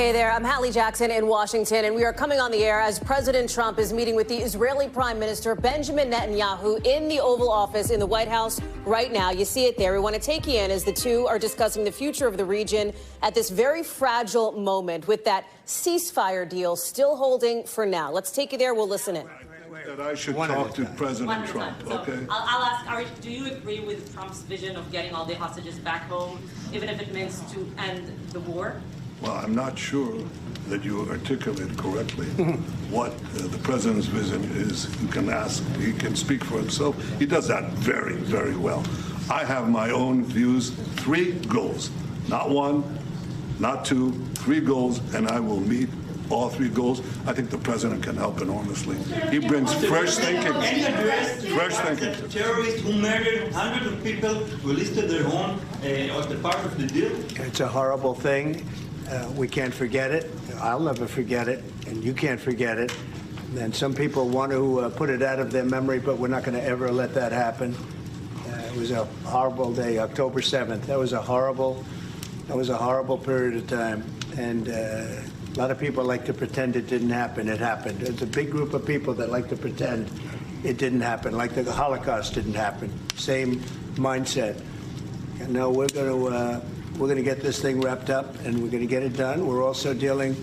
Hey there, I'm Hallie Jackson in Washington, and we are coming on the air as President Trump is meeting with the Israeli Prime Minister Benjamin Netanyahu in the Oval Office in the White House right now. You see it there. We want to take you in as the two are discussing the future of the region at this very fragile moment with that ceasefire deal still holding for now. Let's take you there. We'll listen in. That I should talk to President Trump, okay? So I'll ask, do you agree with Trump's vision of getting all the hostages back home, even if it means to end the war? Well, I'm not sure that you articulated correctly what the president's vision is. You can ask, he can speak for himself. He does that very, very well. I have my own views, 3 goals, not 1, not 2, 3 goals, and I will meet all 3 goals. I think the president can help enormously. He brings fresh thinking. Fresh thinking. Terrorists who murdered hundreds of people who listed their home as the part of the deal. It's a horrible thing. We can't forget it. I'll never forget it, and you can't forget it. And some people want to put it out of their memory, but we're not going to ever let that happen. It was a horrible day, October 7th. That was a horrible period of time. And a lot of people like to pretend it didn't happen. It happened. There's a big group of people that like to pretend it didn't happen, like the Holocaust didn't happen. Same mindset. And now we're going to get this thing wrapped up, and we're going to get it done. We're also dealing,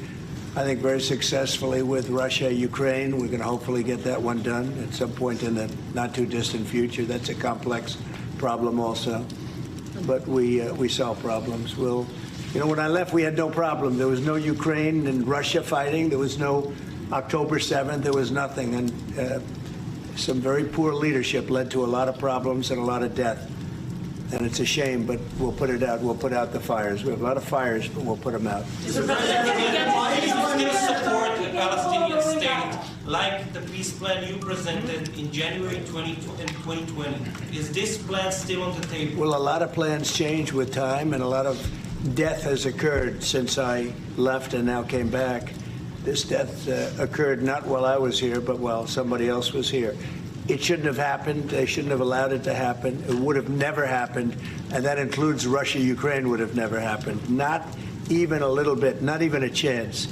I think, very successfully with Russia, Ukraine. We're going to hopefully get that one done at some point in the not-too-distant future. That's a complex problem also. But we solve problems. When I left, we had no problem. There was no Ukraine and Russia fighting. There was no October 7th. There was nothing. And some very poor leadership led to a lot of problems and a lot of death. And it's a shame, but we'll put it out. We'll put out the fires. We have a lot of fires, but we'll put them out. Mr. President, why do you still support a Palestinian state like the peace plan you presented in January 2020? Is this plan still on the table? Well, a lot of plans change with time, and a lot of death has occurred since I left and now came back. This death occurred not while I was here, but while somebody else was here. It shouldn't have happened. They shouldn't have allowed it to happen. It would have never happened, and that includes Russia, Ukraine would have never happened. Not even a little bit, not even a chance.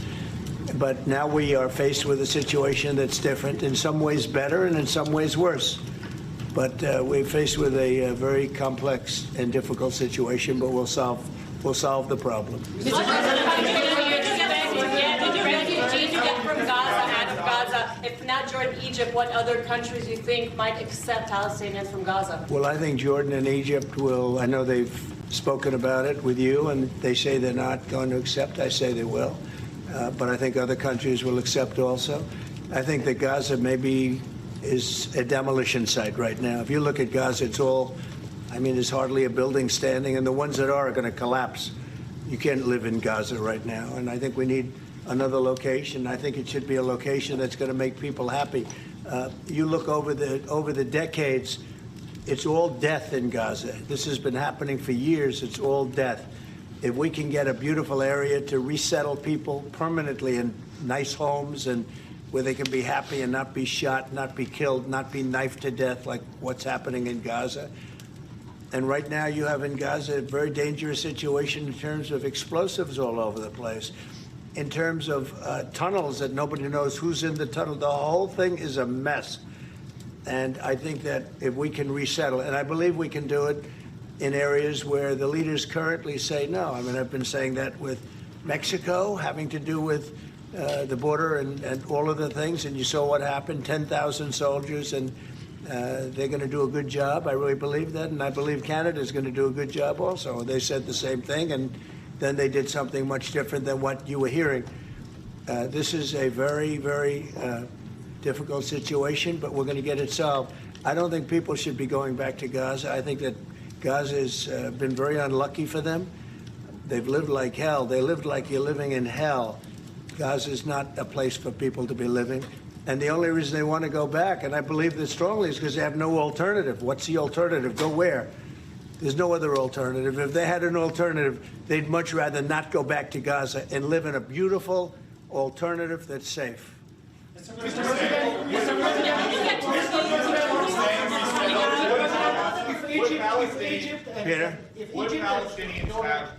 But now we are faced with a situation that's different, in some ways better and in some ways worse. But we're faced with a very complex and difficult situation, but we'll solve the problem. Mr. President, if not Jordan, Egypt, what other countries do you think might accept Palestinians from Gaza? Well, I think Jordan and Egypt will. I know they've spoken about it with you, and they say they're not going to accept. I say they will. But I think other countries will accept also. I think that Gaza maybe is a demolition site right now. If you look at Gaza, it's all, there's hardly a building standing, and the ones that are going to collapse. You can't live in Gaza right now, and I think we need another location. I think it should be a location that's going to make people happy. You look over the decades, it's all death in Gaza. This has been happening for years. It's all death. If we can get a beautiful area to resettle people permanently in nice homes and where they can be happy and not be shot, not be killed, not be knifed to death like what's happening in Gaza. And right now you have in Gaza a very dangerous situation in terms of explosives all over the place. In terms of tunnels that nobody knows who's in the tunnel. The whole thing is a mess. And I think that if we can resettle, and I believe we can do it in areas where the leaders currently say no. I've been saying that with Mexico, having to do with the border and all of the things. And you saw what happened, 10,000 soldiers, and they're going to do a good job. I really believe that. And I believe Canada's going to do a good job also. They said the same thing. And then they did something much different than what you were hearing. This is a very, very difficult situation, but we're going to get it solved. I don't think people should be going back to Gaza. I think that Gaza has been very unlucky for them. They've lived like hell. They lived like you're living in hell. Gaza is not a place for people to be living. And the only reason they want to go back, and I believe this strongly, is because they have no alternative. What's the alternative? Go where? There's no other alternative. If they had an alternative, they'd much rather not go back to Gaza and live in a beautiful alternative that's safe. Mr. President,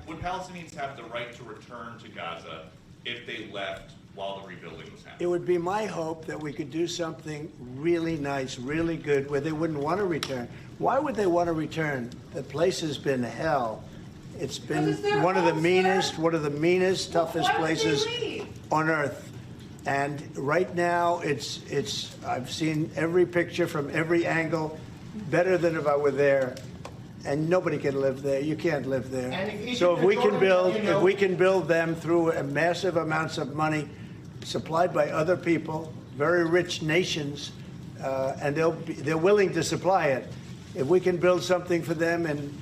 would Palestinians have the right to return to Gaza if they left while the rebuilding was happening? It would be my hope that we could do something really nice, really good, where they wouldn't want to return. Why would they want to return? The place has been hell. It's been one of the meanest, toughest places on earth. And right now, I've seen every picture from every angle, better than if I were there. And nobody can live there. You can't live there. So if we can build them through massive amounts of money supplied by other people, very rich nations, and they're willing to supply it. If we can build something for them in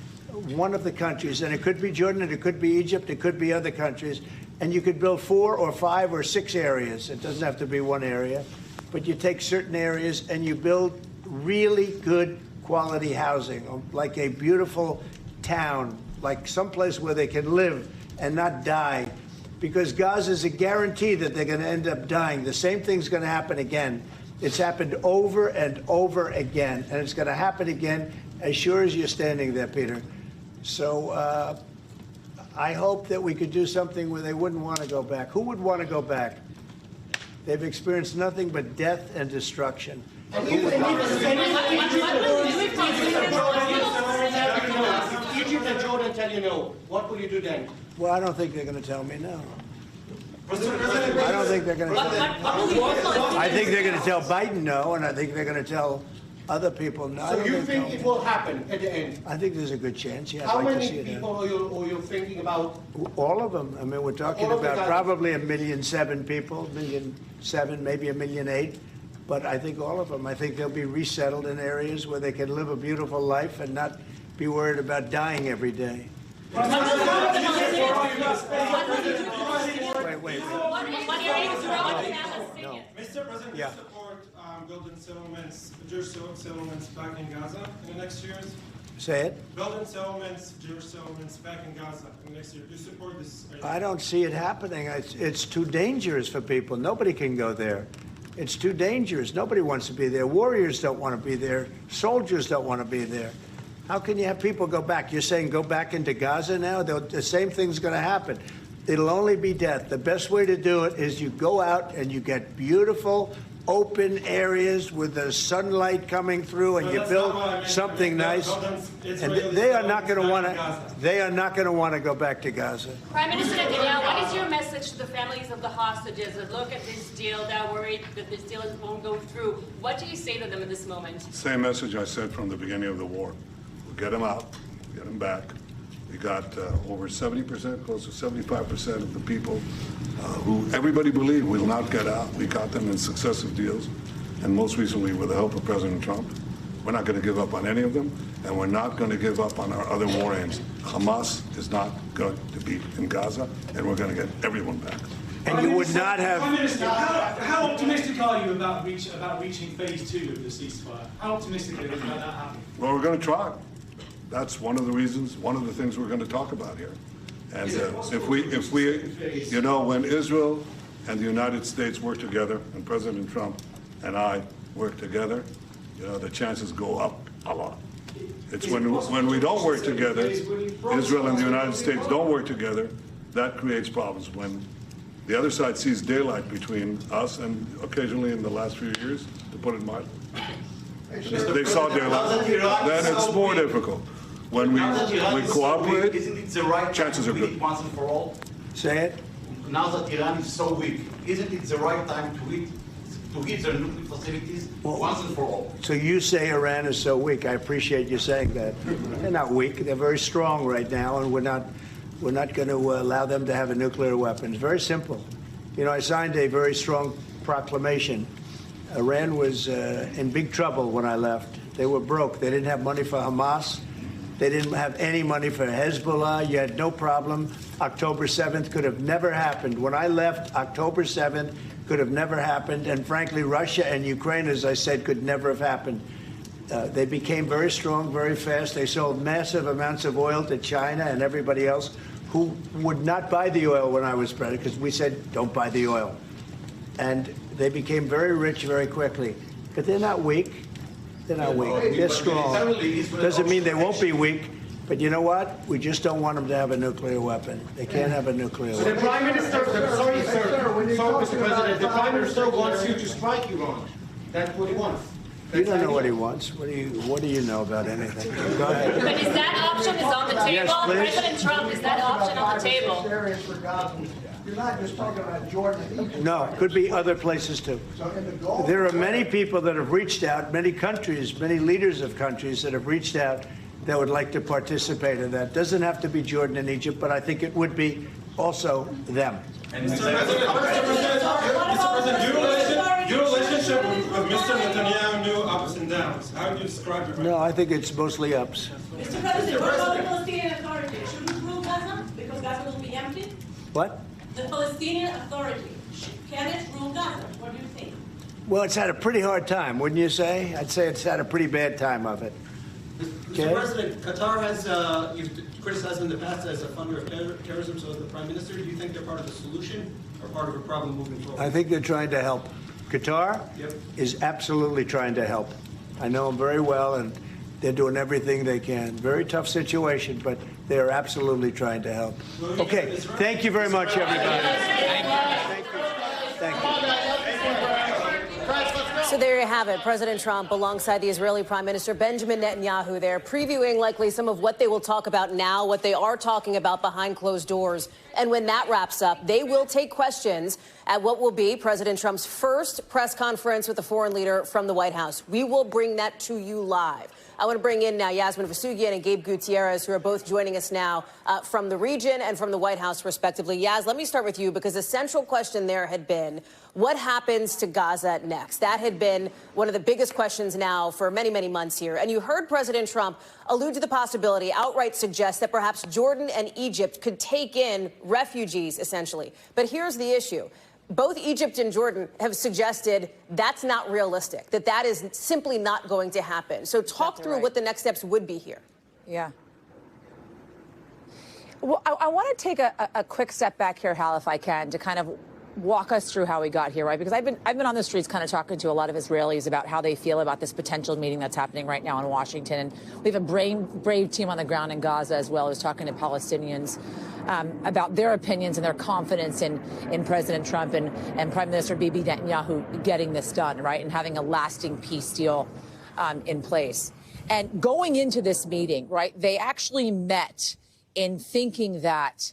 one of the countries, and it could be Jordan, and it could be Egypt, it could be other countries, and you could build 4 or 5 or 6 areas. It doesn't have to be one area, but you take certain areas and you build really good quality housing, like a beautiful town, like someplace where they can live and not die. Because Gaza is a guarantee that they're going to end up dying. The same thing's going to happen again. It's happened over and over again, and it's going to happen again as sure as you're standing there, Peter. So I hope that we could do something where they wouldn't want to go back. Who would want to go back? They've experienced nothing but death and destruction. If Egypt and Jordan tell you no, what will you do then? Well, I don't think they're going to tell me no. I don't think they're going to tell me. I think they're going to tell Biden no, and I think they're going to tell other people no. So you think it will happen at the end? I think there's a good chance, yeah. How I'd like to many see it people are you thinking about? All of them. I mean, we're talking All of the about guys. probably 1,000,007 people, 1,000,007, maybe 1,000,008. But I think all of them. I think they'll be resettled in areas where they can live a beautiful life and not be worried about dying every day. Wait. Mr. President, Yeah. you support building settlements, Jewish settlements back in Gaza in the next years? Say it. Building settlements, Jewish settlements back in Gaza in the next year. Do you support this idea? I don't see it happening. It's too dangerous for people. Nobody can go there. It's too dangerous. Nobody wants to be there. Warriors don't want to be there. Soldiers don't want to be there. How can you have people go back? You're saying go back into Gaza now? The same thing's going to happen. It'll only be death. The best way to do it is you go out and you get beautiful, open areas with the sunlight coming through, and you build something nice. And they are not going to want to. They are not going to want to go back to Gaza. Prime Minister Netanyahu, what is your message to the families of the hostages that look at this deal, that are worried that this deal won't go through? What do you say to them in this moment? Same message I said from the beginning of the war. We'll get them out, get them back. We got over 70%, close to 75% of the people who everybody believed will not get out. We got them in successive deals, and most recently with the help of President Trump. We're not going to give up on any of them, and we're not going to give up on our other war aims. Hamas is not going to be in Gaza, and we're going to get everyone back. And you would not have. Prime Minister, how optimistic are you about reaching phase 2 of the ceasefire? How optimistic are you about that happening? Well, we're going to try. That's one of the reasons, one of the things we're going to talk about here. And if we, you know, when Israel and the United States work together, and President Trump and I work together, you know, the chances go up a lot. It's when we don't work together, Israel and the United States don't work together, that creates problems. When the other side sees daylight between us, and occasionally in the last few years, to put it mildly, they saw daylight, then it's more difficult. When we cooperate, isn't it the right chances are good. Once and for all? Say it. Now that Iran is so weak, isn't it the right time to hit their nuclear facilities once and for all? So you say Iran is so weak. I appreciate you saying that. They're not weak. They're very strong right now, and we're not going to allow them to have a nuclear weapon. It's very simple. You know, I signed a very strong proclamation. Iran was in big trouble when I left. They were broke. They didn't have money for Hamas. They didn't have any money for Hezbollah. You had no problem. October 7th could have never happened. When I left, October 7th could have never happened. And frankly, Russia and Ukraine, as I said, could never have happened. They became very strong, very fast. They sold massive amounts of oil to China and everybody else who would not buy the oil when I was president, because we said, don't buy the oil. And they became very rich very quickly. But they're not weak. They're not weak. They're strong. Doesn't mean they won't be weak, But you know what? We just don't want them to have a nuclear weapon. They can't have a nuclear So the weapon. Prime Minister, sorry, Mr. President, the Prime Minister wants you to strike Iran. That's what he wants. You don't know what he wants. What do you know about anything? Go ahead. But is that option on the table? Yes, please. President Trump, is that option on the table? You're not just talking about Jordan and Egypt. No, could be other places too. So in the Gulf, There are many people that have reached out, many countries, many leaders of countries that have reached out that would like to participate in that. Doesn't have to be Jordan and Egypt, but I think it would be also them. Mr. President, your relationship with Mr. Netanyahu knew ups and downs. How do you describe it? No, I think it's mostly ups. Mr. President, what about the Palestinian Authority? Should we rule Gaza because Gaza will be empty? What? The Palestinian Authority, can it rule Gaza? What do you think? Well, it's had a pretty hard time, wouldn't you say? I'd say it's had a pretty bad time of it. Mr. President, Qatar has you've criticized in the past as a funder of terrorism. So, as the Prime Minister, do you think they're part of the solution or part of a problem moving forward? I think they're trying to help. Qatar is absolutely trying to help. I know them very well, and they're doing everything they can. Very tough situation, but they are absolutely trying to help. Okay, thank you very much, everybody. Thank you. Thank you. So there you have it. President Trump alongside the Israeli Prime Minister Benjamin Netanyahu there, previewing likely some of what they will talk about now, what they are talking about behind closed doors. And when that wraps up, they will take questions at what will be President Trump's first press conference with a foreign leader from the White House. We will bring that to you live. I want to bring in now Yasmin Vasugian and Gabe Gutierrez, who are both joining us now from the region and from the White House, respectively. Yaz, let me start with you, because the central question there had been, what happens to Gaza next? That had been one of the biggest questions now for many, many months here. And you heard President Trump allude to the possibility, outright suggest that perhaps Jordan and Egypt could take in refugees, essentially. But here's the issue. Both Egypt and Jordan have suggested that's not realistic, that is simply not going to happen. So talk through what the next steps would be here. Yeah. Well, I want to take a quick step back here, Hal, if I can, to kind of walk us through how we got here, right? Because I've been on the streets kind of talking to a lot of Israelis about how they feel about this potential meeting that's happening right now in Washington. And we have a brave team on the ground in Gaza as well, who's talking to Palestinians about their opinions and their confidence in President Trump and Prime Minister Bibi Netanyahu getting this done, right? And having a lasting peace deal in place. And going into this meeting, right, they actually met in thinking that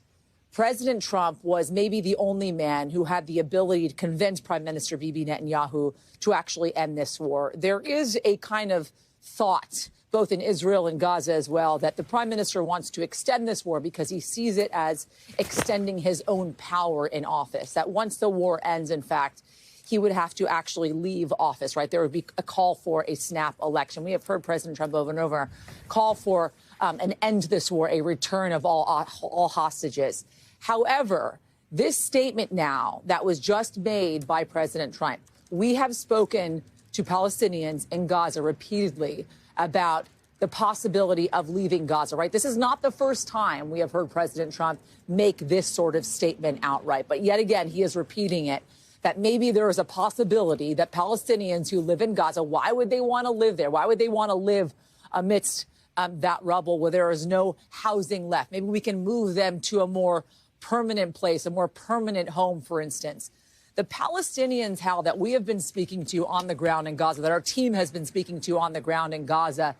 President Trump was maybe the only man who had the ability to convince Prime Minister Bibi Netanyahu to actually end this war. There is a kind of thought, both in Israel and Gaza as well, that the Prime Minister wants to extend this war because he sees it as extending his own power in office, that once the war ends, in fact, he would have to actually leave office, right? There would be a call for a snap election. We have heard President Trump over and over call for an end to this war, a return of all hostages. However, this statement now that was just made by President Trump, we have spoken to Palestinians in Gaza repeatedly about the possibility of leaving Gaza, right? This is not the first time we have heard President Trump make this sort of statement outright. But yet again, he is repeating it, that maybe there is a possibility that Palestinians who live in Gaza, why would they want to live there? Why would they want to live amidst that rubble where there is no housing left? Maybe we can move them to a more permanent place, a more permanent home, for instance. The Palestinians, Hal, that we have been speaking to on the ground in Gaza, that our team has been speaking to on the ground in Gaza,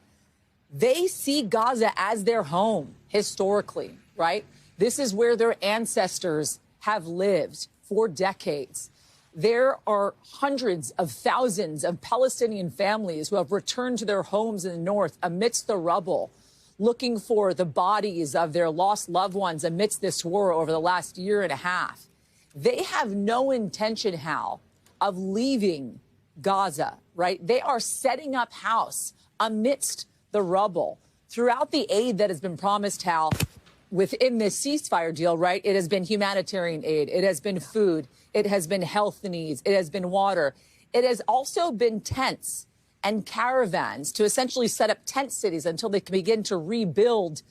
they see Gaza as their home historically, right? This is where their ancestors have lived for decades. There are hundreds of thousands of Palestinian families who have returned to their homes in the north amidst the rubble, looking for the bodies of their lost loved ones amidst this war over the last year and a half. They have no intention, Hal, of leaving Gaza, right? They are setting up house amidst the rubble. Throughout the aid that has been promised, Hal, within this ceasefire deal, right, it has been humanitarian aid. It has been food. It has been health needs. It has been water. It has also been tents and caravans to essentially set up tent cities until they can begin to rebuild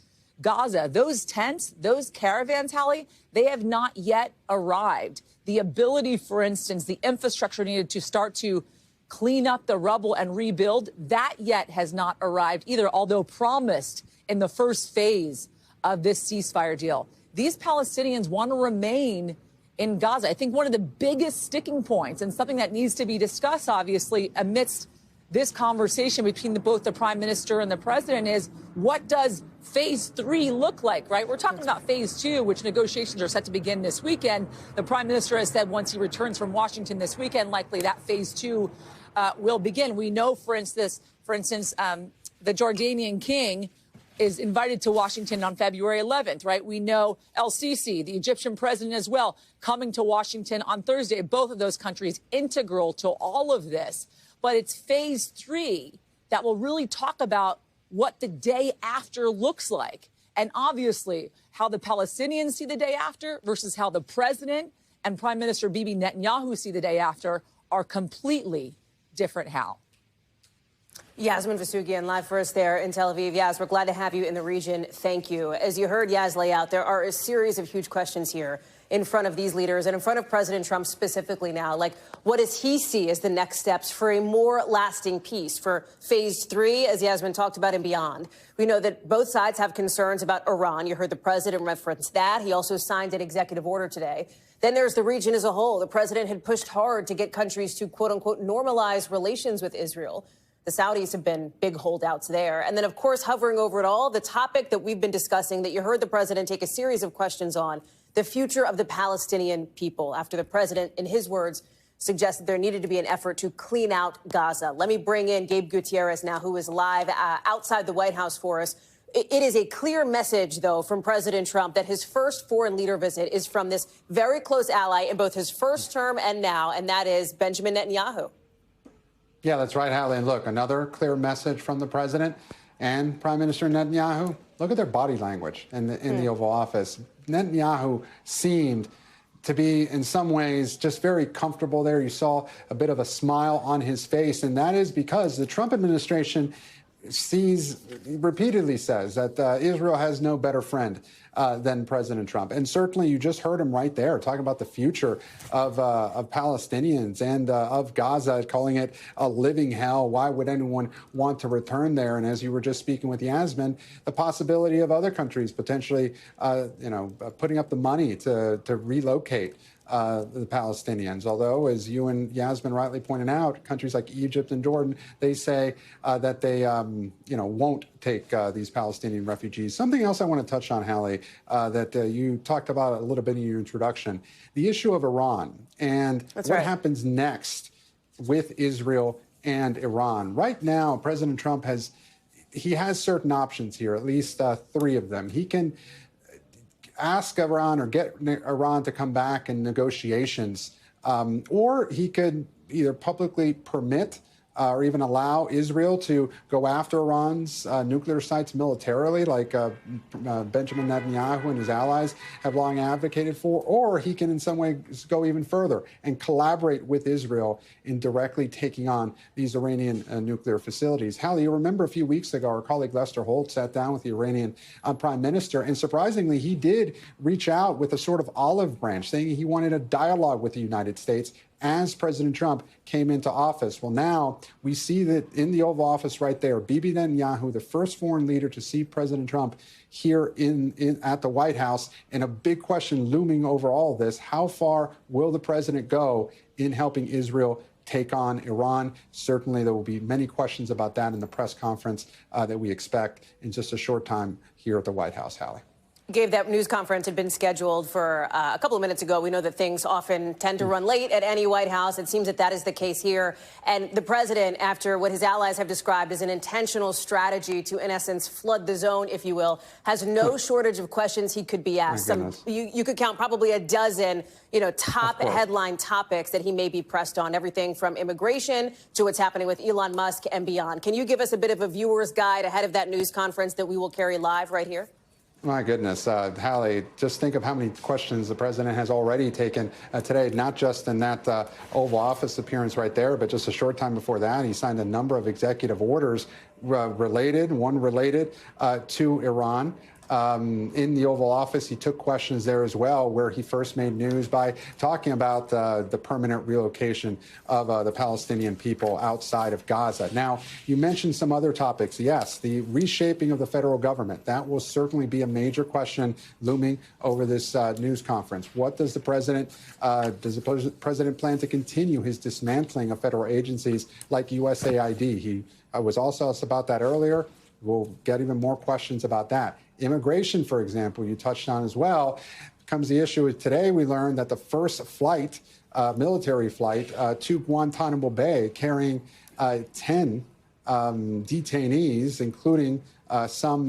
Gaza. Those tents, those caravans, Hallie, they have not yet arrived. The ability, for instance, the infrastructure needed to start to clean up the rubble and rebuild, that yet has not arrived either, although promised in the first phase of this ceasefire deal. These Palestinians want to remain in Gaza. I think one of the biggest sticking points, and something that needs to be discussed, obviously, amidst this conversation between both the prime minister and the president, is what does phase 3 look like, right? We're talking about phase 2, which negotiations are set to begin this weekend. The prime minister has said once he returns from Washington this weekend, likely that phase 2 will begin. We know, for instance, the Jordanian king is invited to Washington on February 11th, right? We know El-Sisi, the Egyptian president as well, coming to Washington on Thursday. Both of those countries integral to all of this. But it's phase 3 that will really talk about what the day after looks like. And obviously, how the Palestinians see the day after versus how the president and Prime Minister Bibi Netanyahu see the day after are completely different, Hal. Yasmin Vasugian, live for us there in Tel Aviv. Yas, we're glad to have you in the region. Thank you. As you heard Yas lay out, there are a series of huge questions here in front of these leaders and in front of President Trump specifically now. Like, what does he see as the next steps for a more lasting peace, for phase 3, as Yasmin talked about, and beyond? We know that both sides have concerns about Iran. You heard the president reference that. He also signed an executive order today. Then there's the region as a whole. The president had pushed hard to get countries to, quote unquote, normalize relations with Israel. The Saudis have been big holdouts there. And then, of course, hovering over it all, the topic that we've been discussing, that you heard the president take a series of questions on, the future of the Palestinian people, after the president, in his words, suggested there needed to be an effort to clean out Gaza. Let me bring in Gabe Gutierrez now, who is live outside the White House for us. It is a clear message, though, from President Trump that his first foreign leader visit is from this very close ally in both his first term and now, and that is Benjamin Netanyahu. Yeah, that's right, Hallie. And look, another clear message from the president and Prime Minister Netanyahu. Look at their body language in the Oval Office. Netanyahu seemed to be, in some ways, just very comfortable there. You saw a bit of a smile on his face, and that is because the Trump administration repeatedly says that Israel has no better friend than President Trump. And certainly you just heard him right there talking about the future of Palestinians and of Gaza, calling it a living hell. Why would anyone want to return there? And as you were just speaking with Yasmin, the possibility of other countries potentially, putting up the money to relocate the Palestinians. Although, as you and Yasmin rightly pointed out, countries like Egypt and Jordan, they say that they, won't take these Palestinian refugees. Something else I want to touch on, Hallie, that you talked about a little bit in your introduction, the issue of Iran and what happens next with Israel and Iran. Right now, President Trump has certain options here, at least 3 of them. He can ask Iran or get Iran to come back in negotiations, or he could either publicly permit or even allow Israel to go after Iran's nuclear sites militarily, like Benjamin Netanyahu and his allies have long advocated for, or he can in some ways go even further and collaborate with Israel in directly taking on these Iranian nuclear facilities. Hallie, you remember a few weeks ago, our colleague Lester Holt sat down with the Iranian prime minister, and surprisingly, he did reach out with a sort of olive branch, saying he wanted a dialogue with the United States as President Trump came into office. Well, now we see that in the Oval Office right there, Bibi Netanyahu, the first foreign leader to see President Trump here at the White House, and a big question looming over all of this: how far will the president go in helping Israel take on Iran? Certainly, there will be many questions about that in the press conference that we expect in just a short time here at the White House, Hallie. Gabe, that news conference had been scheduled for a couple of minutes ago. We know that things often tend to run late at any White House. It seems that that is the case here. And the president, after what his allies have described as an intentional strategy to, in essence, flood the zone, if you will, has no shortage of questions he could be asked. You could count probably a dozen, top headline topics that he may be pressed on, everything from immigration to what's happening with Elon Musk and beyond. Can you give us a bit of a viewer's guide ahead of that news conference that we will carry live right here? My goodness, Hallie, just think of how many questions the president has already taken today, not just in that Oval Office appearance right there, but just a short time before that, he signed a number of executive orders related to Iran. in the Oval Office. He took questions there as well, where he first made news by talking about the permanent relocation of the Palestinian people outside of Gaza. Now, you mentioned some other topics. Yes, the reshaping of the federal government. That will certainly be a major question looming over this news conference. What does the president plan to continue his dismantling of federal agencies like USAID? He was also asked about that earlier. We'll get even more questions about that. Immigration, for example, you touched on as well, comes the issue. Today we learned that the first flight, military flight to Guantanamo Bay carrying 10 detainees, including some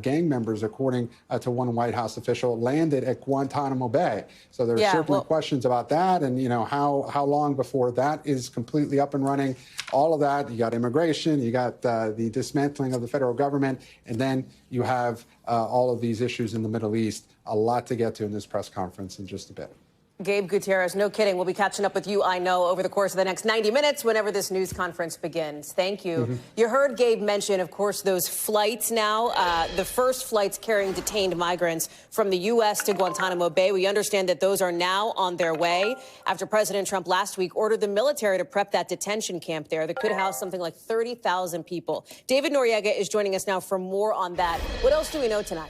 gang members, according to one White House official, landed at Guantanamo Bay. So there are certainly questions about that, and how long before that is completely up and running. All of that. You got immigration, you got the dismantling of the federal government, and then you have all of these issues in the Middle East. A lot to get to in this press conference in just a bit. Gabe Gutierrez, no kidding. We'll be catching up with you, I know, over the course of the next 90 minutes whenever this news conference begins. Thank you. You heard Gabe mention, of course, those flights now, the first flights carrying detained migrants from the U.S. to Guantanamo Bay. We understand that those are now on their way after President Trump last week ordered the military to prep that detention camp there that could house something like 30,000 people. David Noriega is joining us now for more on that. What else do we know tonight?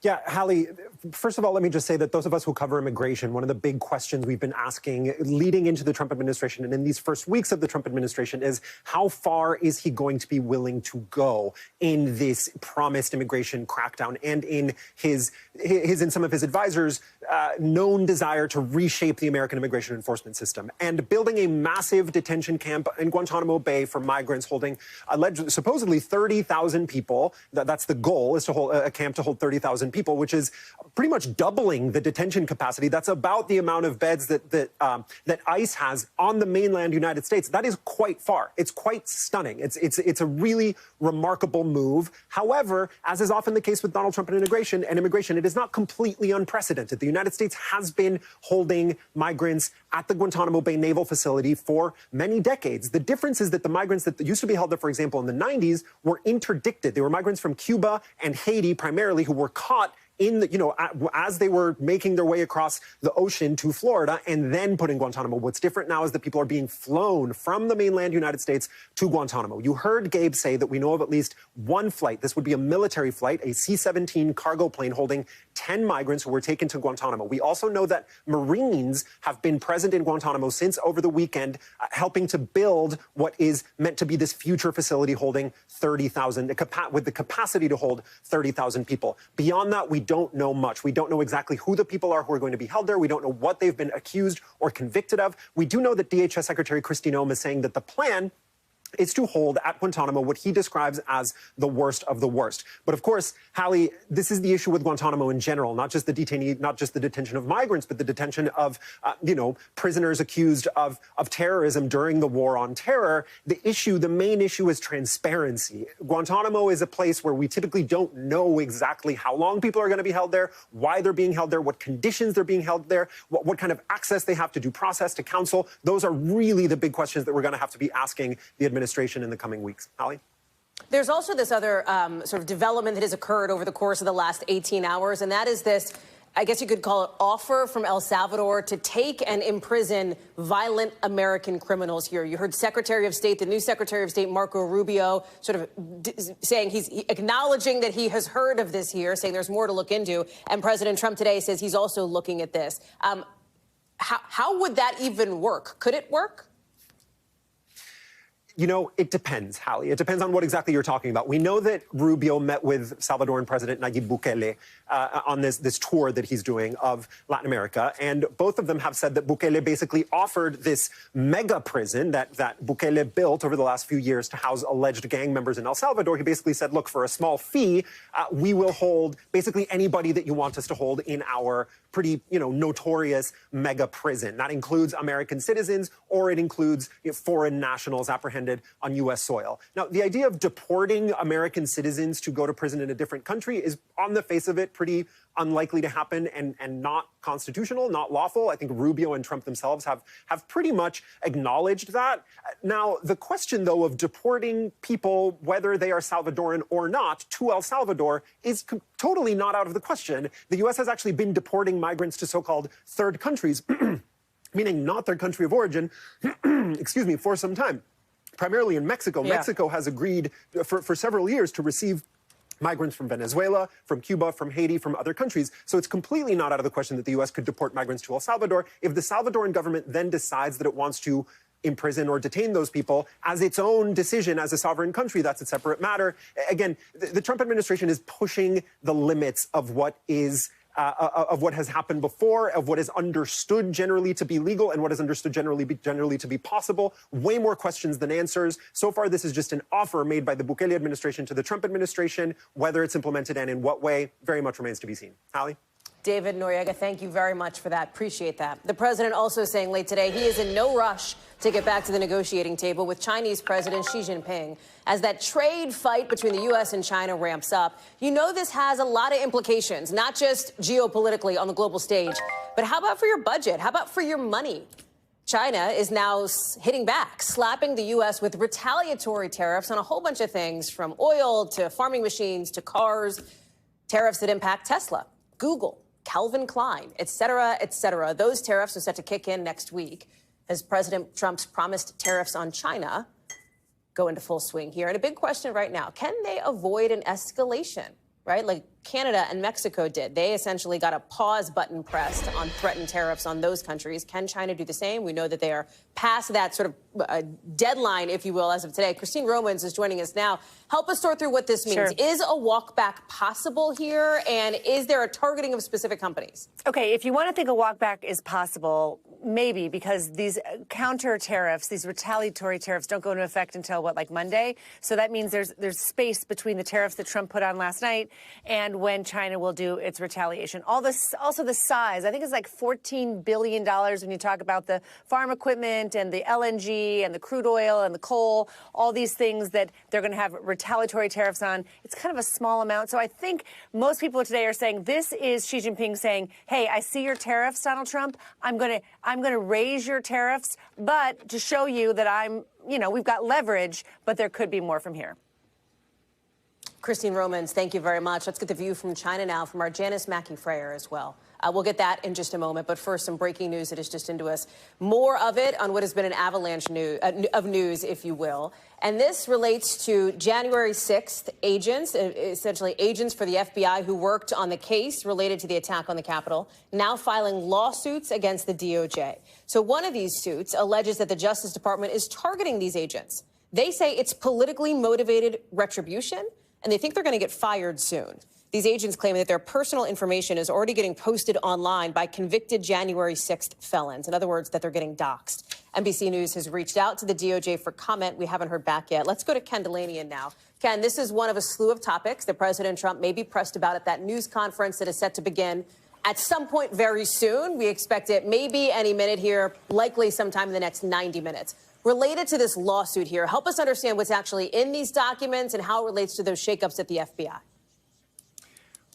Yeah, Hallie, first of all, let me just say that those of us who cover immigration, one of the big questions we've been asking leading into the Trump administration and in these first weeks of the Trump administration is how far is he going to be willing to go in this promised immigration crackdown and in his and some of his advisors' known desire to reshape the American immigration enforcement system. And building a massive detention camp in Guantanamo Bay for migrants holding supposedly 30,000 people. That's the goal, is to hold a camp to hold 30,000 people, which is pretty much doubling the detention capacity. That's about the amount of beds that ICE has on the mainland United States. That is quite far. It's quite stunning. It's a really remarkable move. However, as is often the case with Donald Trump and immigration, it is not completely unprecedented. The United States has been holding migrants at the Guantanamo Bay Naval Facility for many decades. The difference is that the migrants that used to be held there, for example, in the 90s, were interdicted. They were migrants from Cuba and Haiti primarily who were caught in the, as they were making their way across the ocean to Florida and then put in Guantanamo. What's different now is that people are being flown from the mainland United States to Guantanamo. You heard Gabe say that we know of at least one flight. This would be a military flight, a C-17 cargo plane holding 10 migrants who were taken to Guantanamo. We also know that Marines have been present in Guantanamo since over the weekend, helping to build what is meant to be this future facility holding 30,000, with the capacity to hold 30,000 people. Beyond that, we don't know much. We don't know exactly who the people are who are going to be held there. We don't know what they've been accused or convicted of. We do know that DHS Secretary Kristi Noem is saying that the plan is to hold at Guantanamo what he describes as the worst of the worst. But of course, Hallie, this is the issue with Guantanamo in general, not just the detention of migrants, but the detention of, prisoners accused of terrorism during the war on terror. The main issue is transparency. Guantanamo is a place where we typically don't know exactly how long people are going to be held there, why they're being held there, what conditions they're being held there, what kind of access they have to due process, to counsel. Those are really the big questions that we're going to have to be asking the administration in the coming weeks. Hallie? There's also this other sort of development that has occurred over the course of the last 18 hours, and that is this, I guess you could call it, offer from El Salvador to take and imprison violent American criminals here. You heard the new Secretary of State, Marco Rubio, sort of saying he's acknowledging that he has heard of this here, saying there's more to look into. And President Trump today says he's also looking at this. How would that even work? Could it work? It depends, Hallie. It depends on what exactly you're talking about. We know that Rubio met with Salvadoran President Nayib Bukele on this tour that he's doing of Latin America, and both of them have said that Bukele basically offered this mega prison that Bukele built over the last few years to house alleged gang members in El Salvador. He basically said, look, for a small fee, we will hold basically anybody that you want us to hold in our pretty, notorious mega prison. That includes American citizens, or it includes foreign nationals apprehended on U.S. soil. Now, the idea of deporting American citizens to go to prison in a different country is, on the face of it, pretty unlikely to happen and not constitutional, not lawful. I think Rubio and Trump themselves have pretty much acknowledged that. Now, the question, though, of deporting people, whether they are Salvadoran or not, to El Salvador is totally not out of the question. The U.S. has actually been deporting migrants to so-called third countries, meaning not their country of origin, excuse me, for some time. Primarily in Mexico. Yeah. Mexico has agreed for several years to receive migrants from Venezuela, from Cuba, from Haiti, from other countries. So it's completely not out of the question that the U.S. could deport migrants to El Salvador. If the Salvadoran government then decides that it wants to imprison or detain those people as its own decision as a sovereign country, that's a separate matter. Again, the Trump administration is pushing the limits of what is of what has happened before, of what is understood generally to be legal and what is understood generally to be possible. Way more questions than answers. So far, this is just an offer made by the Bukele administration to the Trump administration. Whether it's implemented and in what way very much remains to be seen. Hallie? David Noriega, thank you very much for that. Appreciate that. The president also saying late today he is in no rush to get back to the negotiating table with Chinese President Xi Jinping as that trade fight between the U.S. and China ramps up. You know this has a lot of implications, not just geopolitically on the global stage, but how about for your budget? How about for your money? China is now hitting back, slapping the U.S. with retaliatory tariffs on a whole bunch of things, from oil to farming machines to cars, tariffs that impact Tesla, Google, Calvin Klein, et cetera, et cetera. Those tariffs are set to kick in next week as President Trump's promised tariffs on China go into full swing here. And a big question right now, can they avoid an escalation, right? Like Canada and Mexico did. They essentially got a pause button pressed on threatened tariffs on those countries. Can China do the same? We know that they are past that sort of deadline, if you will, as of today. Christine Romans is joining us now. Help us sort through what this means. Sure. Is a walk back possible here? And is there a targeting of specific companies? Okay, if you want to think a walk back is possible, maybe, because these counter tariffs, these retaliatory tariffs don't go into effect until, what, like Monday? So that means there's space between the tariffs that Trump put on last night and when China will do its retaliation. Also the size, I think it's like $14 billion when you talk about the farm equipment and the LNG and the crude oil and the coal, all these things that they're going to have retaliatory tariffs on. It's kind of a small amount. So I think most people today are saying this is Xi Jinping saying, hey, I see your tariffs, Donald Trump. I'm going to raise your tariffs, but to show you that we've got leverage, but there could be more from here. Christine Romans, thank you very much. Let's get the view from China now from our Janice Mackey-Frayer as well. We'll get that in just a moment. But first, some breaking news that is just into us. More of it on what has been an avalanche of news, if you will. And this relates to January 6th agents, essentially agents for the FBI who worked on the case related to the attack on the Capitol, now filing lawsuits against the DOJ. So one of these suits alleges that the Justice Department is targeting these agents. They say it's politically motivated retribution, and they think they're going to get fired soon. These agents claim that their personal information is already getting posted online by convicted January 6th felons. In other words, that they're getting doxxed. NBC News has reached out to the DOJ for comment. We haven't heard back yet. Let's go to Ken Delanian now. Ken, this is one of a slew of topics that President Trump may be pressed about at that news conference that is set to begin at some point very soon. We expect it maybe any minute here, likely sometime in the next 90 minutes. Related to this lawsuit here, help us understand what's actually in these documents and how it relates to those shakeups at the FBI.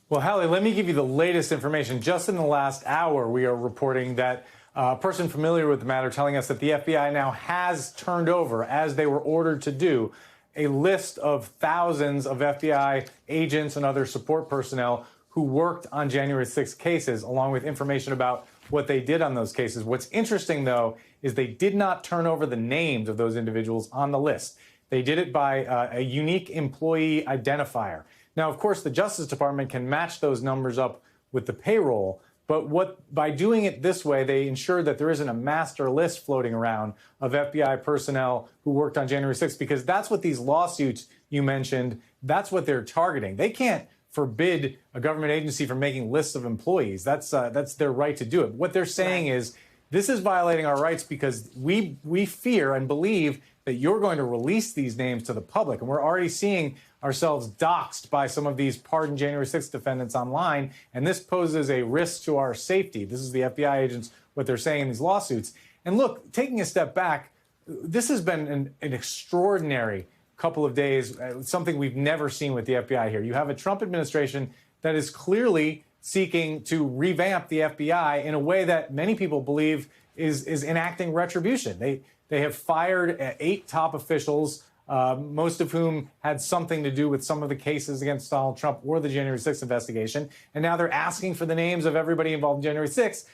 Well, Hallie, let me give you the latest information. Just in the last hour, we are reporting that a person familiar with the matter telling us that the FBI now has turned over, as they were ordered to do, a list of thousands of FBI agents and other support personnel who worked on January 6th cases, along with information about what they did on those cases. What's interesting, though, is they did not turn over the names of those individuals on the list. They did it by a unique employee identifier. Now, of course, the Justice Department can match those numbers up with the payroll, but by doing it this way, they ensure that there isn't a master list floating around of FBI personnel who worked on January 6th, because that's what these lawsuits you mentioned, that's what they're targeting. They can't forbid a government agency from making lists of employees. That's their right to do it. What they're saying is this is violating our rights because we fear and believe that you're going to release these names to the public. And we're already seeing ourselves doxxed by some of these pardoned January 6th defendants online. And this poses a risk to our safety. This is the FBI agents, what they're saying in these lawsuits. And look, taking a step back, this has been an extraordinary couple of days, something we've never seen with the FBI here. You have a Trump administration that is clearly seeking to revamp the FBI in a way that many people believe is enacting retribution. They have fired 8 top officials, most of whom had something to do with some of the cases against Donald Trump or the January 6th investigation. And now they're asking for the names of everybody involved in January 6th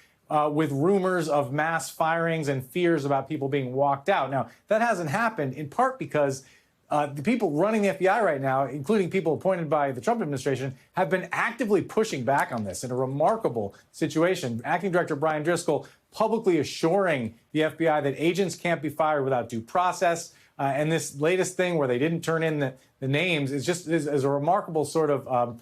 with rumors of mass firings and fears about people being walked out. Now, that hasn't happened in part because the people running the FBI right now, including people appointed by the Trump administration, have been actively pushing back on this in a remarkable situation. Acting Director Brian Driscoll publicly assuring the FBI that agents can't be fired without due process. And this latest thing where they didn't turn in the names is a remarkable sort of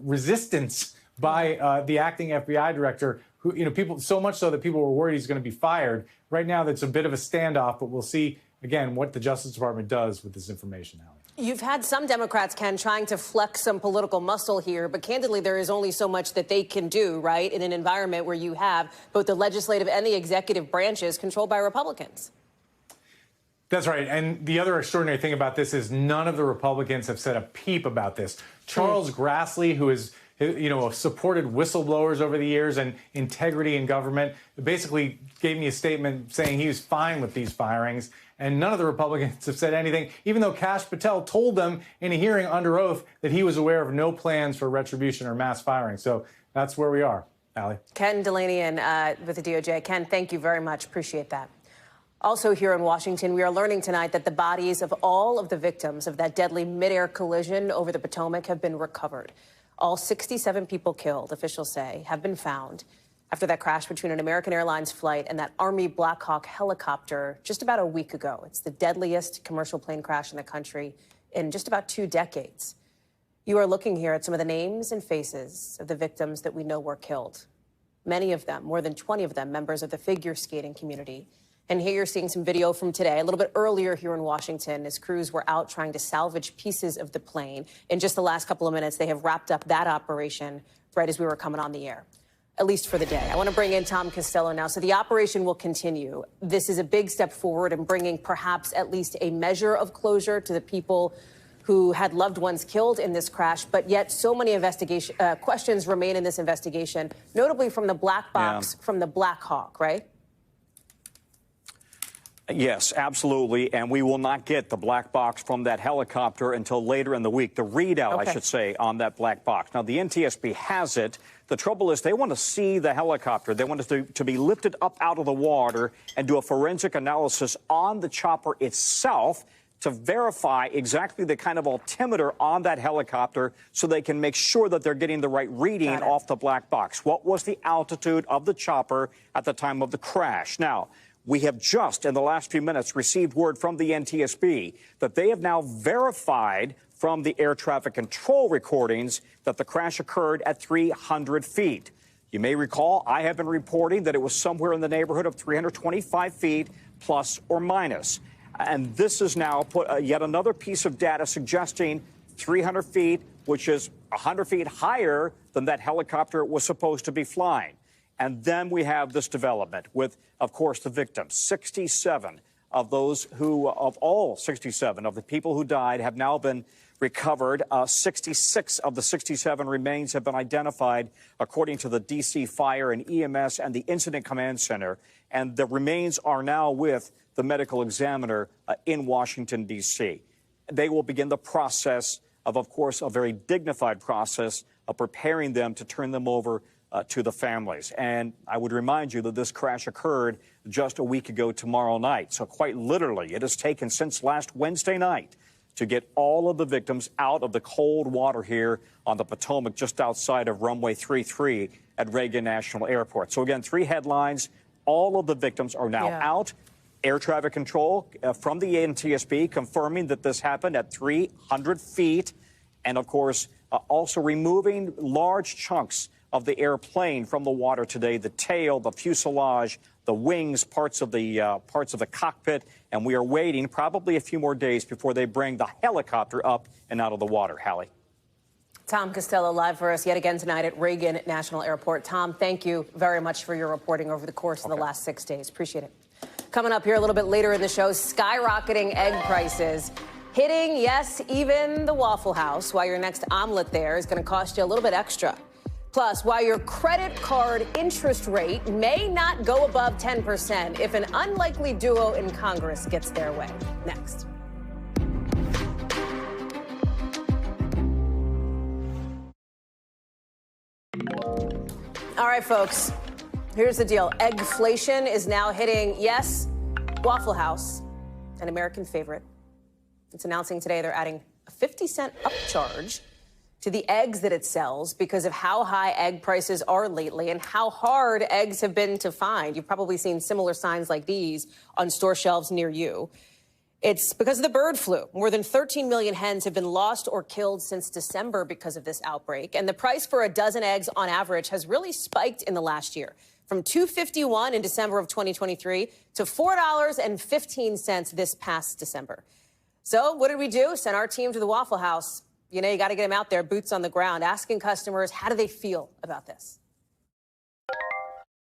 resistance by the acting FBI director, who, people, so much so that people were worried he's going to be fired. Right now, that's a bit of a standoff, but we'll see, again, what the Justice Department does with this information, Hallie. You've had some Democrats, Ken, trying to flex some political muscle here, but candidly, there is only so much that they can do, right, in an environment where you have both the legislative and the executive branches controlled by Republicans. That's right. And the other extraordinary thing about this is none of the Republicans have said a peep about this. Charles Grassley, who is supported whistleblowers over the years and integrity in government, basically gave me a statement saying he was fine with these firings. And none of the Republicans have said anything, even though Kash Patel told them in a hearing under oath that he was aware of no plans for retribution or mass firing. So that's where we are, Hallie. Ken Delanian with the DOJ. Ken, thank you very much. Appreciate that. Also here in Washington, we are learning tonight that the bodies of all of the victims of that deadly midair collision over the Potomac have been recovered. All 67 people killed, officials say, have been found after that crash between an American Airlines flight and that Army Black Hawk helicopter just about a week ago. It's the deadliest commercial plane crash in the country in just about 2 decades. You are looking here at some of the names and faces of the victims that we know were killed. Many of them, more than 20 of them, members of the figure skating community. And here you're seeing some video from today, a little bit earlier here in Washington, as crews were out trying to salvage pieces of the plane. In just the last couple of minutes, they have wrapped up that operation right as we were coming on the air, at least for the day. I want to bring in Tom Costello now. So the operation will continue. This is a big step forward in bringing perhaps at least a measure of closure to the people who had loved ones killed in this crash, but yet so many questions remain in this investigation, notably from the black box from the Black Hawk, right? Yes, absolutely. And we will not get the black box from that helicopter until later in the week. The readout, I should say, on that black box. Now, the NTSB has it. The trouble is they want to see the helicopter. They want it to be lifted up out of the water and do a forensic analysis on the chopper itself to verify exactly the kind of altimeter on that helicopter so they can make sure that they're getting the right reading off the black box. What was the altitude of the chopper at the time of the crash? Now, we have just in the last few minutes received word from the NTSB that they have now verified from the air traffic control recordings that the crash occurred at 300 feet. You may recall I have been reporting that it was somewhere in the neighborhood of 325 feet plus or minus. And this is now put yet another piece of data suggesting 300 feet, which is 100 feet higher than that helicopter was supposed to be flying. And then we have this development with, of course, the victims. 67 of those who, of all 67 of the people who died have now been recovered. 66 of the 67 remains have been identified, according to the D.C. Fire and EMS and the Incident Command Center. And the remains are now with the medical examiner in Washington, D.C. They will begin the process of course, a very dignified process of preparing them to turn them over to the families. And I would remind you that this crash occurred just a week ago tomorrow night. So quite literally, it has taken since last Wednesday night to get all of the victims out of the cold water here on the Potomac just outside of runway 33 at Reagan National Airport. So again, 3 headlines. All of the victims are now out. Air traffic control from the NTSB confirming that this happened at 300 feet. And of course, also removing large chunks of the airplane from the water today, the tail, the fuselage, the wings, parts of the cockpit, and we are waiting probably a few more days before they bring the helicopter up and out of the water. Hallie. Tom Costello live for us yet again tonight at Reagan National Airport. Tom, thank you very much for your reporting over the course of the last 6 days. Appreciate it. Coming up here a little bit later in the show, skyrocketing egg prices. Hitting, yes, even the Waffle House, while your next omelet there is going to cost you a little bit extra. Plus, why your credit card interest rate may not go above 10% if an unlikely duo in Congress gets their way. Next. All right, folks, here's the deal. Eggflation is now hitting, yes, Waffle House, an American favorite. It's announcing today they're adding a 50-cent upcharge to the eggs that it sells because of how high egg prices are lately and how hard eggs have been to find. You've probably seen similar signs like these on store shelves near you. It's because of the bird flu. More than 13 million hens have been lost or killed since December because of this outbreak. And the price for a dozen eggs on average has really spiked in the last year, from $2.51 in December of 2023 to $4.15 this past December. So what did we do? Sent our team to the Waffle House. You know, you got to get them out there, boots on the ground, asking customers, how do they feel about this?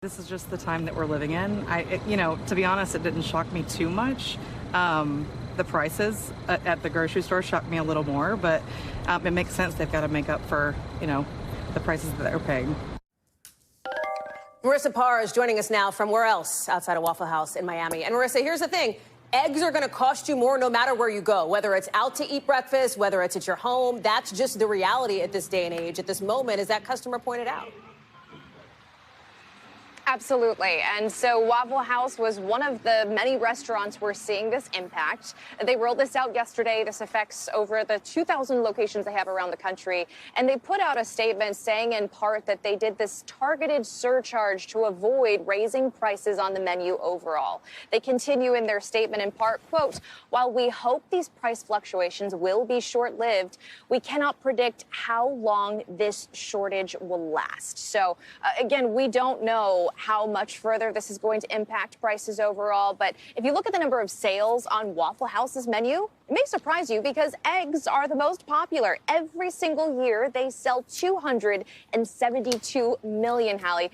This is just the time that we're living in. To be honest, it didn't shock me too much. The prices at the grocery store shocked me a little more, but it makes sense. They've got to make up for, the prices that they're paying. Marissa Parr is joining us now from where else outside of Waffle House in Miami. And Marissa, here's the thing. Eggs are going to cost you more no matter where you go, whether it's out to eat breakfast, whether it's at your home. That's just the reality at this day and age, at this moment, as that customer pointed out. Absolutely. And so Waffle House was one of the many restaurants we're seeing this impact. They rolled this out yesterday. This affects over the 2,000 locations they have around the country. And they put out a statement saying in part that they did this targeted surcharge to avoid raising prices on the menu overall. They continue in their statement in part, quote, while we hope these price fluctuations will be short-lived, we cannot predict how long this shortage will last. So, again, we don't know how much further this is going to impact prices overall. But if you look at the number of sales on Waffle House's menu, it may surprise you because eggs are the most popular. Every single year, they sell 272 million, Hallie.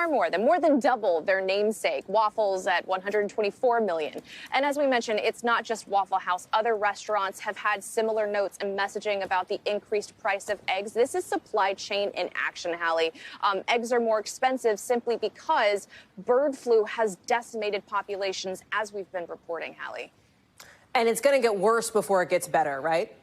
More than double their namesake, Waffles at 124 million. And as we mentioned, it's not just Waffle House. Other restaurants have had similar notes and messaging about the increased price of eggs. This is supply chain in action, Hallie. Eggs are more expensive simply because bird flu has decimated populations, as we've been reporting, Hallie. And it's going to get worse before it gets better, right?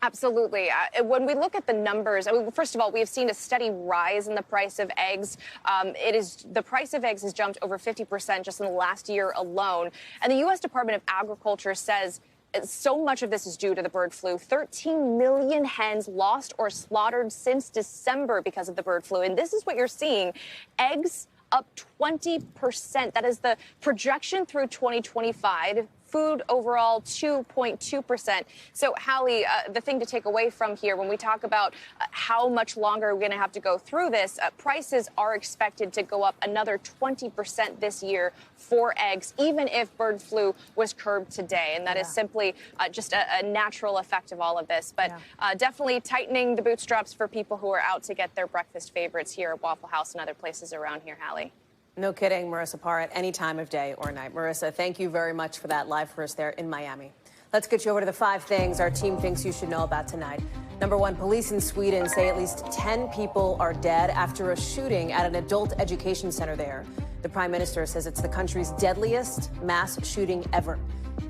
Absolutely. When we look at the numbers, first of all, we have seen a steady rise in the price of eggs. The price of eggs has jumped over 50% just in the last year alone. And the U.S. Department of Agriculture says so much of this is due to the bird flu. 13 million hens lost or slaughtered since December because of the bird flu. And this is what you're seeing. Eggs up 20%. That is the projection through 2025. Food overall 2.2%. So, Hallie, the thing to take away from here when we talk about how much longer we're going to have to go through this, prices are expected to go up another 20% this year for eggs, even if bird flu was curbed today. And that is simply just a natural effect of all of this. But definitely tightening the bootstraps for people who are out to get their breakfast favorites here at Waffle House and other places around here, Hallie. No kidding, Marissa Parr, at any time of day or night. Marissa, thank you very much for that live for us there in Miami. Let's get you over to the 5 things our team thinks you should know about tonight. Number 1, police in Sweden say at least 10 people are dead after a shooting at an adult education center there. The prime minister says it's the country's deadliest mass shooting ever.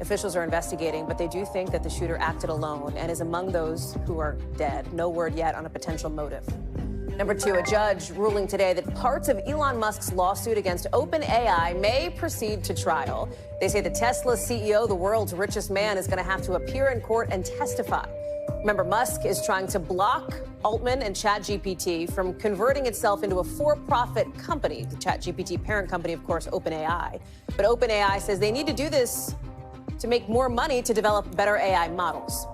Officials are investigating, but they do think that the shooter acted alone and is among those who are dead. No word yet on a potential motive. Number 2, a judge ruling today that parts of Elon Musk's lawsuit against OpenAI may proceed to trial. They say the Tesla CEO, the world's richest man, is going to have to appear in court and testify. Remember, Musk is trying to block Altman and ChatGPT from converting itself into a for-profit company. The ChatGPT parent company, of course, OpenAI. But OpenAI says they need to do this to make more money to develop better AI models.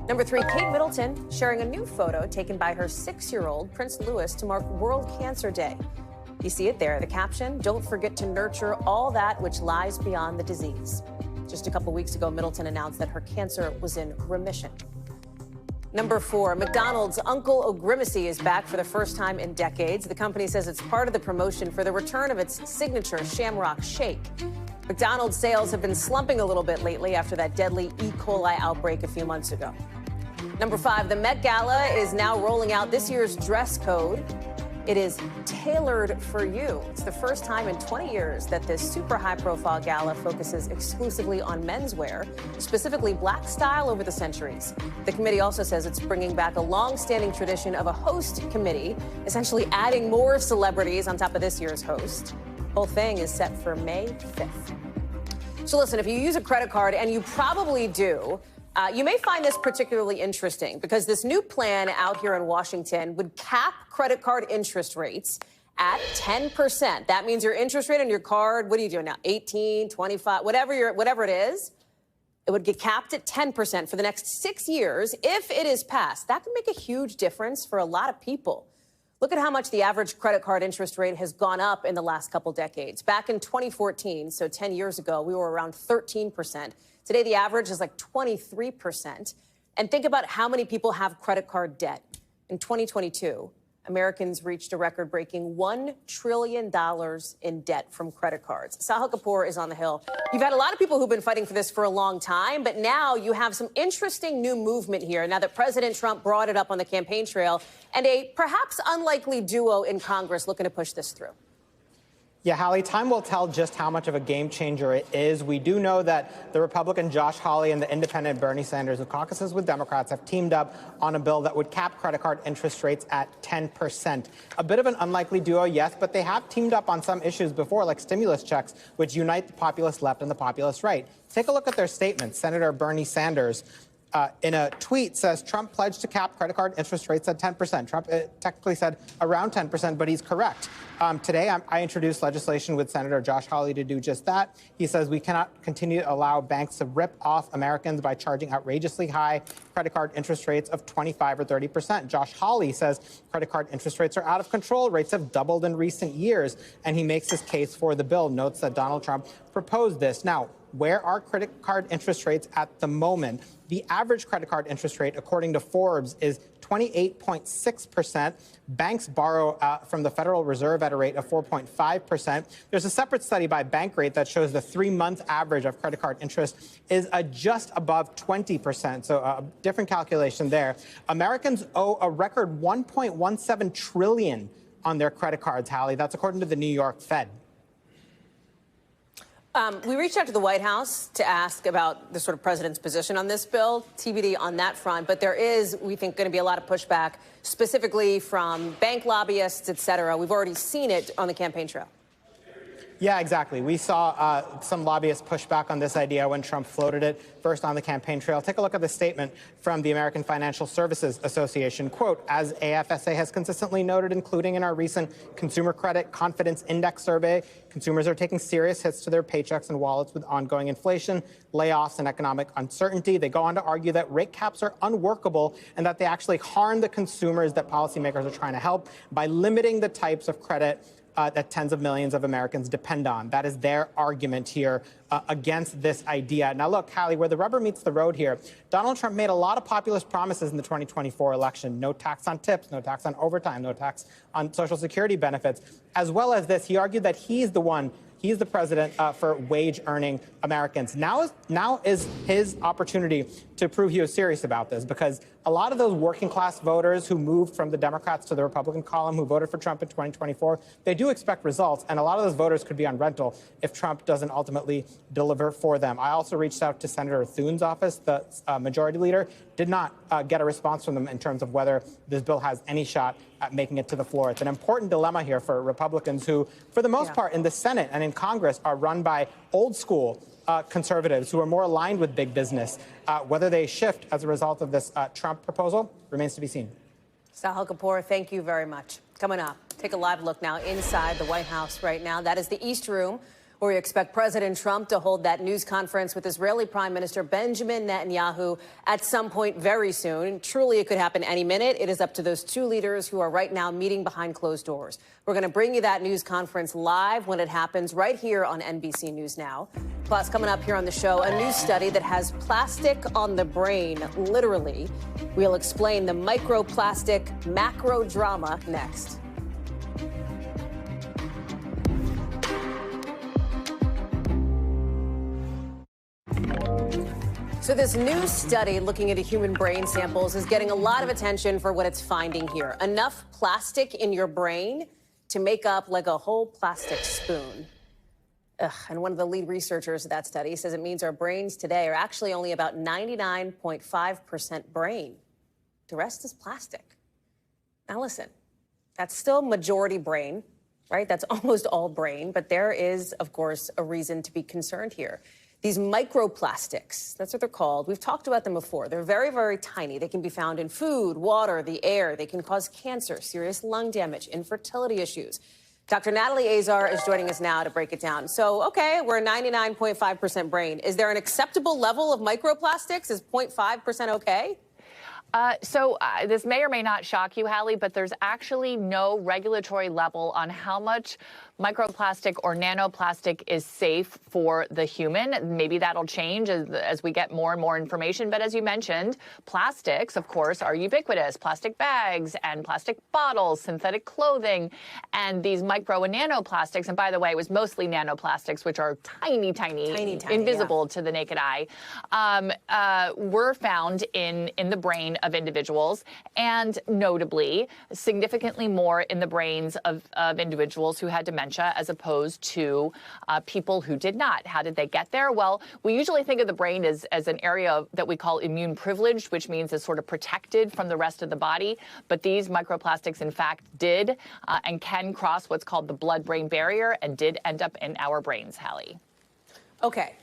Number 3, Kate Middleton sharing a new photo taken by her 6-year-old Prince Louis to mark World Cancer Day. You see it there, the caption, "Don't forget to nurture all that which lies beyond the disease." Just a couple weeks ago, Middleton announced that her cancer was in remission. Number 4, McDonald's Uncle O'Grimacy is back for the first time in decades. The company says it's part of the promotion for the return of its signature Shamrock Shake. McDonald's sales have been slumping a little bit lately after that deadly E. coli outbreak a few months ago. Number 5, the Met Gala is now rolling out this year's dress code. It is tailored for you. It's the first time in 20 years that this super high-profile gala focuses exclusively on menswear, specifically black style over the centuries. The committee also says it's bringing back a long-standing tradition of a host committee, essentially adding more celebrities on top of this year's host. The whole thing is set for May 5th. So listen, if you use a credit card, and you probably do, you may find this particularly interesting because this new plan out here in Washington would cap credit card interest rates at 10%. That means your interest rate on your card, what are you doing now? 18, 25, whatever it is, it would get capped at 10% for the next 6 years if it is passed. That could make a huge difference for a lot of people. Look at how much the average credit card interest rate has gone up in the last couple decades. Back in 2014, so 10 years ago, we were around 13%. Today, the average is like 23%. And think about how many people have credit card debt. In 2022, Americans reached a record-breaking $1 trillion in debt from credit cards. Sahil Kapoor is on the Hill. You've had a lot of people who've been fighting for this for a long time, but now you have some interesting new movement here now that President Trump brought it up on the campaign trail, and a perhaps unlikely duo in Congress looking to push this through. Yeah, Hallie, time will tell just how much of a game changer it is. We do know that the Republican Josh Hawley and the independent Bernie Sanders, who caucuses with Democrats, have teamed up on a bill that would cap credit card interest rates at 10%. A bit of an unlikely duo, yes, but they have teamed up on some issues before, like stimulus checks, which unite the populist left and the populist right. Take a look at their statements. Senator Bernie Sanders, in a tweet, says Trump pledged to cap credit card interest rates at 10%. Trump technically said around 10%, but he's correct. Today, I introduced legislation with Senator Josh Hawley to do just that. He says we cannot continue to allow banks to rip off Americans by charging outrageously high credit card interest rates of 25 or 30%. Josh Hawley says credit card interest rates are out of control. Rates have doubled in recent years, and he makes his case for the bill, notes that Donald Trump proposed this. Now, where are credit card interest rates at the moment? The average credit card interest rate, according to Forbes, is 28.6%. Banks borrow from the Federal Reserve at a rate of 4.5%. There's a separate study by Bankrate that shows the 3-month average of credit card interest is just above 20%. So a different calculation there. Americans owe a record $1.17 trillion on their credit cards, Hallie. That's according to the New York Fed. We reached out to the White House to ask about the sort of president's position on this bill, TBD on that front. But there is, we think, going to be a lot of pushback, specifically from bank lobbyists, et cetera. We've already seen it on the campaign trail. Yeah, exactly. We saw some lobbyists push back on this idea when Trump floated it first on the campaign trail. Take a look at the statement from the American Financial Services Association. Quote, as AFSA has consistently noted, including in our recent Consumer Credit Confidence Index survey, consumers are taking serious hits to their paychecks and wallets with ongoing inflation, layoffs, and economic uncertainty. They go on to argue that rate caps are unworkable and that they actually harm the consumers that policymakers are trying to help by limiting the types of credit that tens of millions of Americans depend on. That is their argument here against this idea. Now, look, Hallie, where the rubber meets the road here, Donald Trump made a lot of populist promises in the 2024 election. No tax on tips, no tax on overtime, no tax on Social Security benefits. As well as this, he argued that he's the president for wage-earning Americans. Now is his opportunity to prove he was serious about this, because a lot of those working-class voters who moved from the Democrats to the Republican column, who voted for Trump in 2024, they do expect results, and a lot of those voters could be on rental if Trump doesn't ultimately deliver for them. I also reached out to Senator Thune's office, the majority leader, did not get a response from them in terms of whether this bill has any shot at making it to the floor. It's an important dilemma here for Republicans who, for the most part, in the Senate and in Congress are run by old-school conservatives who are more aligned with big business. Whether they shift as a result of this Trump proposal remains to be seen. Sahil Kapoor, thank you very much. Coming up, take a live look now inside the White House right now. That is the East Room, where we expect President Trump to hold that news conference with Israeli Prime Minister Benjamin Netanyahu at some point very soon. Truly, it could happen any minute. It is up to those two leaders who are right now meeting behind closed doors. We're going to bring you that news conference live when it happens right here on NBC News Now. Plus, coming up here on the show, a new study that has plastic on the brain, literally. We'll explain the microplastic macro drama next. So this new study looking into human brain samples is getting a lot of attention for what it's finding here. Enough plastic in your brain to make up like a whole plastic spoon. And one of the lead researchers of that study says it means our brains today are actually only about 99.5% brain. The rest is plastic. Now listen, that's still majority brain, right? That's almost all brain, but there is, of course, a reason to be concerned here. These microplastics, that's what they're called. We've talked about them before. They're very, very tiny. They can be found in food, water, the air. They can cause cancer, serious lung damage, infertility issues. Dr. Natalie Azar is joining us now to break it down. So, okay, we're 99.5% brain. Is there an acceptable level of microplastics? Is 0.5% okay? This may or may not shock you, Hallie, but there's actually no regulatory level on how much microplastic or nanoplastic is safe for the human. Maybe that'll change as we get more and more information. But as you mentioned, plastics, of course, are ubiquitous. Plastic bags and plastic bottles, synthetic clothing, and these micro and nanoplastics. And by the way, it was mostly nanoplastics, which are tiny, invisible to the naked eye, were found in the brain of individuals, and notably, significantly more in the brains of individuals who had dementia as opposed to people who did not. How did they get there? Well, we usually think of the brain as an area that we call immune privileged, which means it's sort of protected from the rest of the body. But these microplastics, in fact, did and can cross what's called the blood-brain barrier and did end up in our brains, Hallie. Okay.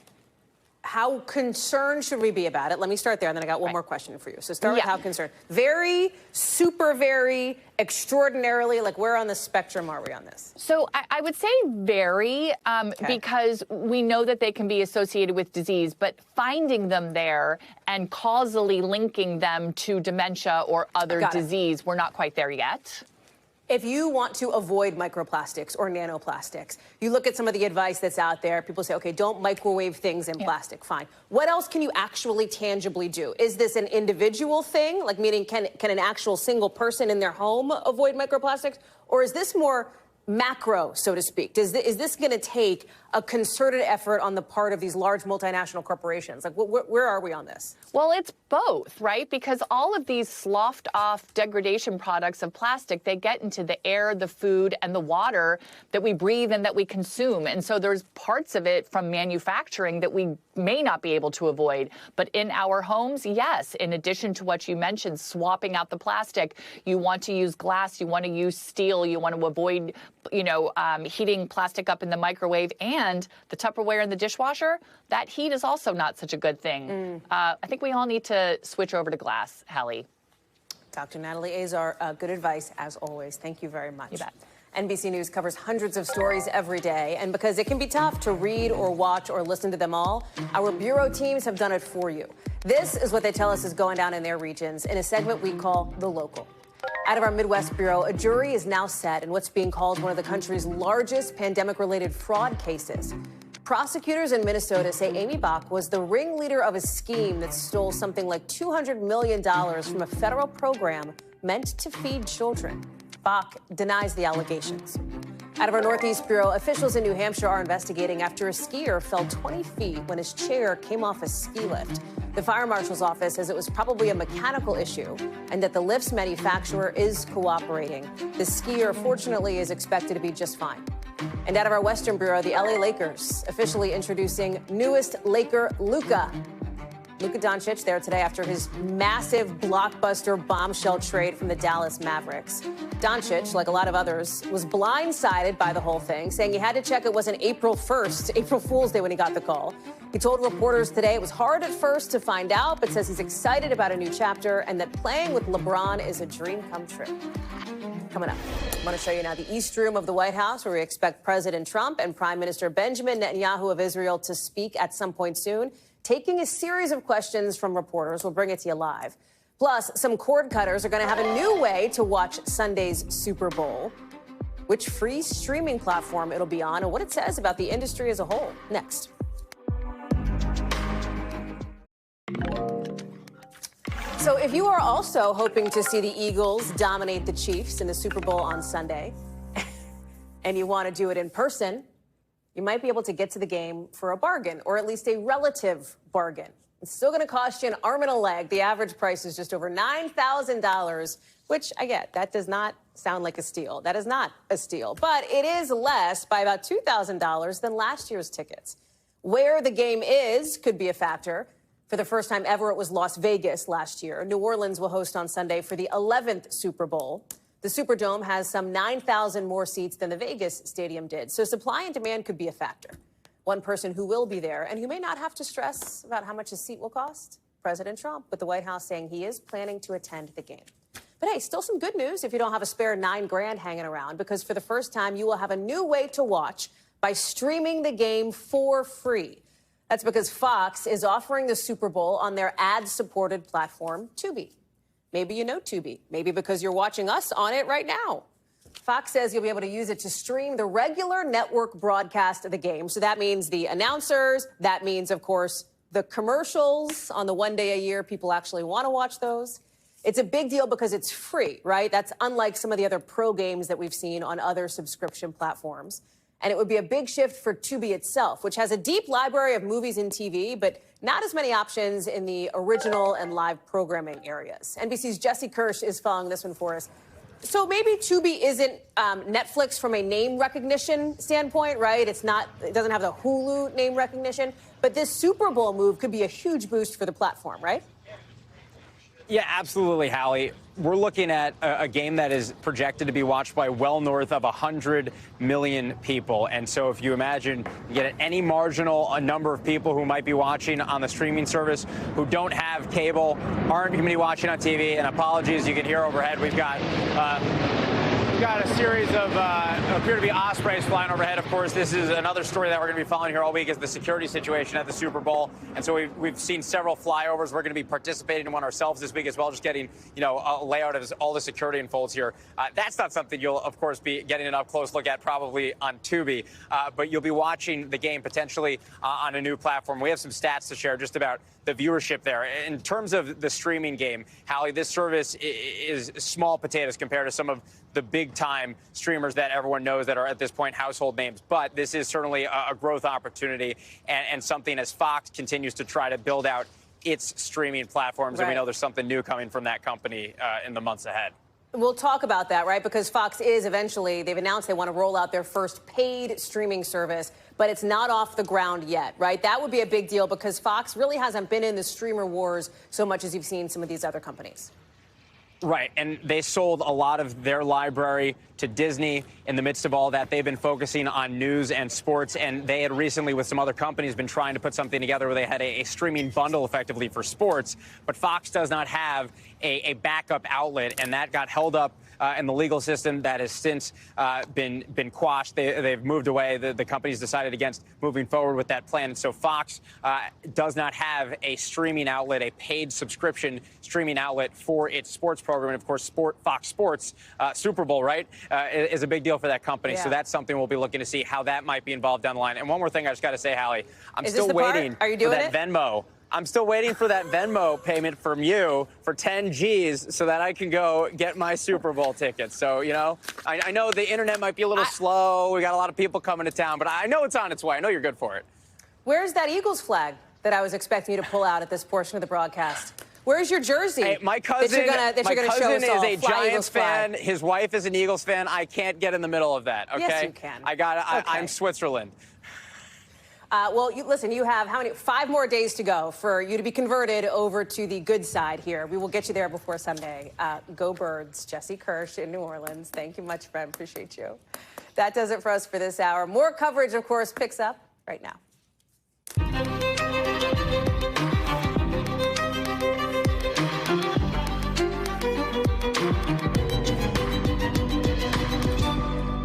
How concerned should we be about it? Let me start there, and then I got one more question for you. So start with how concerned. Very, super very, extraordinarily, like where on the spectrum are we on this? So I would say very, because we know that they can be associated with disease, but finding them there and causally linking them to dementia or other disease, we're not quite there yet. If you want to avoid microplastics or nanoplastics, you look at some of the advice that's out there. People say, okay, don't microwave things in plastic. Fine. What else can you actually tangibly do? Is this an individual thing? Like, meaning can an actual single person in their home avoid microplastics? Or is this more macro, so to speak? Is this going to take a concerted effort on the part of these large multinational corporations? Like, where are we on this? Well, it's both, right? Because all of these sloughed off degradation products of plastic, they get into the air, the food, and the water that we breathe and that we consume. And so there's parts of it from manufacturing that we may not be able to avoid. But in our homes, yes, in addition to what you mentioned, swapping out the plastic, you want to use glass, you want to use steel, you want to avoid, heating plastic up in the microwave, and the Tupperware in the dishwasher, that heat is also not such a good thing. I think we all need to switch over to glass, Hallie. Dr. Natalie Azar, good advice as always. Thank you very much. You bet. NBC News covers hundreds of stories every day, and because it can be tough to read or watch or listen to them all, our bureau teams have done it for you. This is what they tell us is going down in their regions in a segment we call The Local. Out of our Midwest Bureau, a jury is now set in what's being called one of the country's largest pandemic-related fraud cases. Prosecutors in Minnesota say Amy Bach was the ringleader of a scheme that stole something like $200 million from a federal program meant to feed children. Bach denies the allegations. Out of our Northeast Bureau, officials in New Hampshire are investigating after a skier fell 20 feet when his chair came off a ski lift. The fire marshal's office says it was probably a mechanical issue and that the lift's manufacturer is cooperating. The skier, fortunately, is expected to be just fine. And out of our Western Bureau, the LA Lakers officially introducing newest Laker Luka Doncic there today after his massive blockbuster bombshell trade from the Dallas Mavericks. Doncic, like a lot of others, was blindsided by the whole thing, saying he had to check it wasn't April 1st, April Fool's Day, when he got the call. He told reporters today it was hard at first to find out, but says he's excited about a new chapter and that playing with LeBron is a dream come true. Coming up, I want to show you now the East Room of the White House, where we expect President Trump and Prime Minister Benjamin Netanyahu of Israel to speak at some point soon, taking a series of questions from reporters. We'll bring it to you live. Plus, some cord cutters are going to have a new way to watch Sunday's Super Bowl, which free streaming platform it'll be on, and what it says about the industry as a whole. Next. So if you are also hoping to see the Eagles dominate the Chiefs in the Super Bowl on Sunday, and you want to do it in person, you might be able to get to the game for a bargain, or at least a relative bargain. It's still going to cost you an arm and a leg. The average price is just over $9,000, which I get. That does not sound like a steal. That is not a steal. But it is less by about $2,000 than last year's tickets. Where the game is could be a factor. For the first time ever, it was Las Vegas last year. New Orleans will host on Sunday for the 11th Super Bowl. The Superdome has some 9,000 more seats than the Vegas Stadium did. So supply and demand could be a factor. One person who will be there and who may not have to stress about how much his seat will cost, President Trump, with the White House saying he is planning to attend the game. But hey, still some good news if you don't have a spare $9,000 hanging around, because for the first time, you will have a new way to watch by streaming the game for free. That's because Fox is offering the Super Bowl on their ad-supported platform, Tubi. Maybe you know Tubi, maybe because you're watching us on it right now. Fox says you'll be able to use it to stream the regular network broadcast of the game. So that means the announcers. That means, of course, the commercials on the one day a year people actually want to watch those. It's a big deal because it's free, right? That's unlike some of the other pro games that we've seen on other subscription platforms. And it would be a big shift for Tubi itself, which has a deep library of movies and TV, but not as many options in the original and live programming areas. NBC's Jesse Kirsch is following this one for us. So maybe Tubi isn't Netflix from a name recognition standpoint, right? It doesn't have the Hulu name recognition, but this Super Bowl move could be a huge boost for the platform, right? Yeah, absolutely, Hallie. We're looking at a game that is projected to be watched by well north of 100 million people. And so if you imagine you get any marginal number of people who might be watching on the streaming service who don't have cable, aren't going to be watching on TV, and apologies, you can hear overhead, we've got a series of appear to be ospreys flying overhead. Of course, this is another story that we're going to be following here all week, is the security situation at the Super Bowl. And so we've seen several flyovers. We're going to be participating in one ourselves this week as well, just getting, a layout of all the security unfolds here. That's not something you'll, of course, be getting an up-close look at probably on Tubi, but you'll be watching the game potentially on a new platform. We have some stats to share just about the viewership there. In terms of the streaming game, Hallie, this service is small potatoes compared to some of the big-time streamers that everyone knows that are at this point household names. But this is certainly a growth opportunity and something as Fox continues to try to build out its streaming platforms. Right. And we know there's something new coming from that company in the months ahead. We'll talk about that, right? Because Fox is eventually, they've announced they want to roll out their first paid streaming service, but it's not off the ground yet, right? That would be a big deal because Fox really hasn't been in the streamer wars so much as you've seen some of these other companies. Right, and they sold a lot of their library to Disney. In the midst of all that, they've been focusing on news and sports, and they had recently, with some other companies, been trying to put something together where they had a streaming bundle effectively for sports. But Fox does not have a backup outlet, and that got held up in the legal system. That has since been quashed. They've moved away. The company's decided against moving forward with that plan. And so Fox does not have a streaming outlet, a paid subscription streaming outlet for its sports program. And of course, Fox Sports, Super Bowl, right, is a big deal for that company. Yeah. So that's something we'll be looking to see how that might be involved down the line. And one more thing I just got to say, Hallie, I'm still waiting for that Venmo. I'm still waiting for that Venmo payment from you for 10 G's so that I can go get my Super Bowl tickets. So, I know the internet might be a little slow. We got a lot of people coming to town, but I know it's on its way. I know you're good for it. Where's that Eagles flag that I was expecting you to pull out at this portion of the broadcast? Where's your jersey? Hey, my cousin is a Giants fan. Flag? His wife is an Eagles fan. I can't get in the middle of that, okay? Yes, you can. I'm Switzerland. Well, listen, you have 5 more days to go for you to be converted over to the good side here. We will get you there before Sunday. Go Birds. Jesse Kirsch in New Orleans. Thank you much, friend. Appreciate you. That does it for us for this hour. More coverage, of course, picks up right now.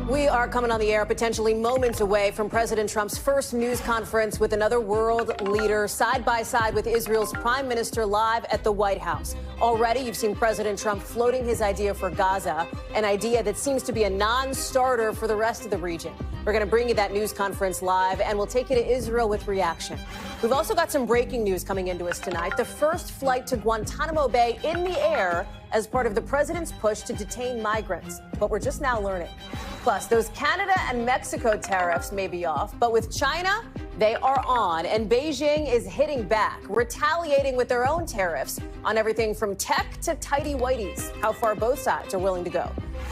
We are coming on the air potentially moments away from President Trump's first news conference with another world leader, side by side with Israel's prime minister, live at the White House. Already, you've seen President Trump floating his idea for Gaza, an idea that seems to be a non-starter for the rest of the region. We're going to bring you that news conference live, and we'll take you to Israel with reaction. We've also got some breaking news coming into us tonight. The first flight to Guantanamo Bay in the air as part of the president's push to detain migrants. But we're just now learning. Plus, those Canada and Mexico tariffs may be off, but with China, they are on. And Beijing is hitting back, retaliating with their own tariffs on everything from tech to tighty-whities. How far both sides are willing to go.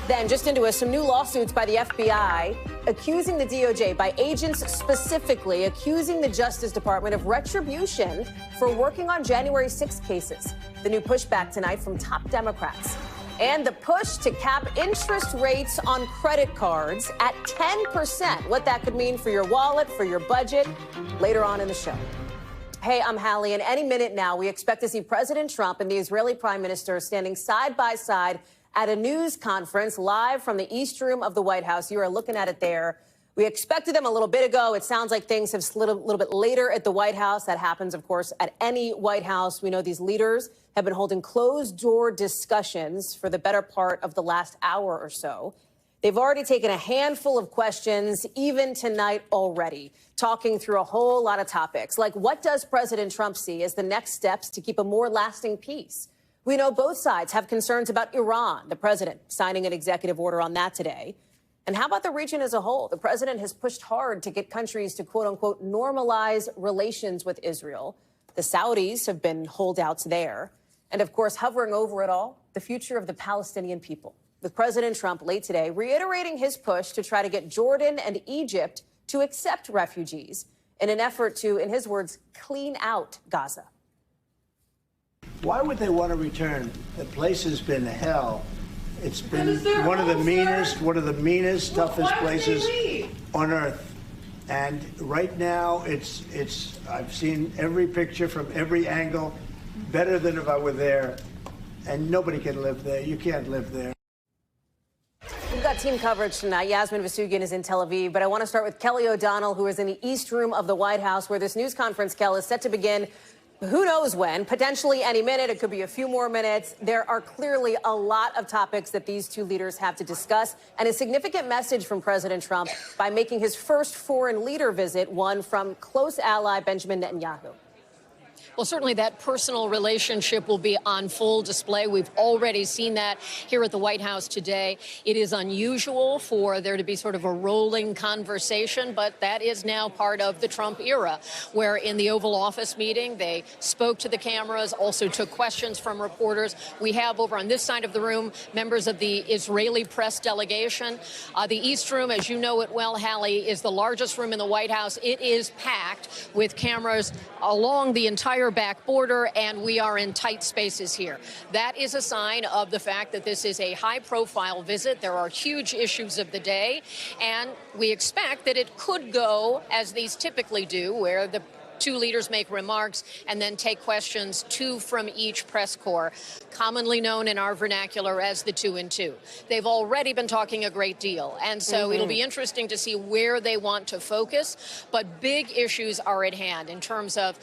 Then, just into some new lawsuits by the FBI, accusing the DOJ, by agents specifically, accusing the Justice Department of retribution for working on January 6 cases. The new pushback tonight from top Democrats. And the push to cap interest rates on credit cards at 10%. What that could mean for your wallet, for your budget, later on in the show. Hey, I'm Hallie, and any minute now, we expect to see President Trump and the Israeli Prime Minister standing side by side at a news conference live from the East Room of the White House. You are looking at it there. We expected them a little bit ago. It sounds like things have slid a little bit later at the White House. That happens, of course, at any White House. We know these leaders have been holding closed-door discussions for the better part of the last hour or so. They've already taken a handful of questions, even tonight already, talking through a whole lot of topics, like what does President Trump see as the next steps to keep a more lasting peace? We know both sides have concerns about Iran, the president signing an executive order on that today. And how about the region as a whole? The president has pushed hard to get countries to, quote unquote, normalize relations with Israel. The Saudis have been holdouts there. And of course, hovering over it all, the future of the Palestinian people. With President Trump late today reiterating his push to try to get Jordan and Egypt to accept refugees in an effort to, in his words, clean out Gaza. Why would they want to return? The place has been hell. It's been one of the meanest, toughest places on earth. And right now, I've seen every picture from every angle, better than if I were there. And nobody can live there. You can't live there. We've got team coverage tonight. Yasmin Vasugian is in Tel Aviv, but I want to start with Kelly O'Donnell, who is in the East Room of the White House, where this news conference, Kel, is set to begin. Who knows when? Potentially any minute. It could be a few more minutes. There are clearly a lot of topics that these two leaders have to discuss, and a significant message from President Trump by making his first foreign leader visit, one from close ally Benjamin Netanyahu. Well, certainly that personal relationship will be on full display. We've already seen that here at the White House today. It is unusual for there to be sort of a rolling conversation, but that is now part of the Trump era, where in the Oval Office meeting, they spoke to the cameras, also took questions from reporters. We have over on this side of the room members of the Israeli press delegation. The East Room, as you know it well, Hallie, is the largest room in the White House. It is packed with cameras along the entire back border, and we are in tight spaces here. That is a sign of the fact that this is a high-profile visit. There are huge issues of the day, and we expect that it could go as these typically do, where the two leaders make remarks and then take questions, two from each press corps, commonly known in our vernacular as the 2 and 2. They've already been talking a great deal, and so it'll be interesting to see where they want to focus, but big issues are at hand in terms of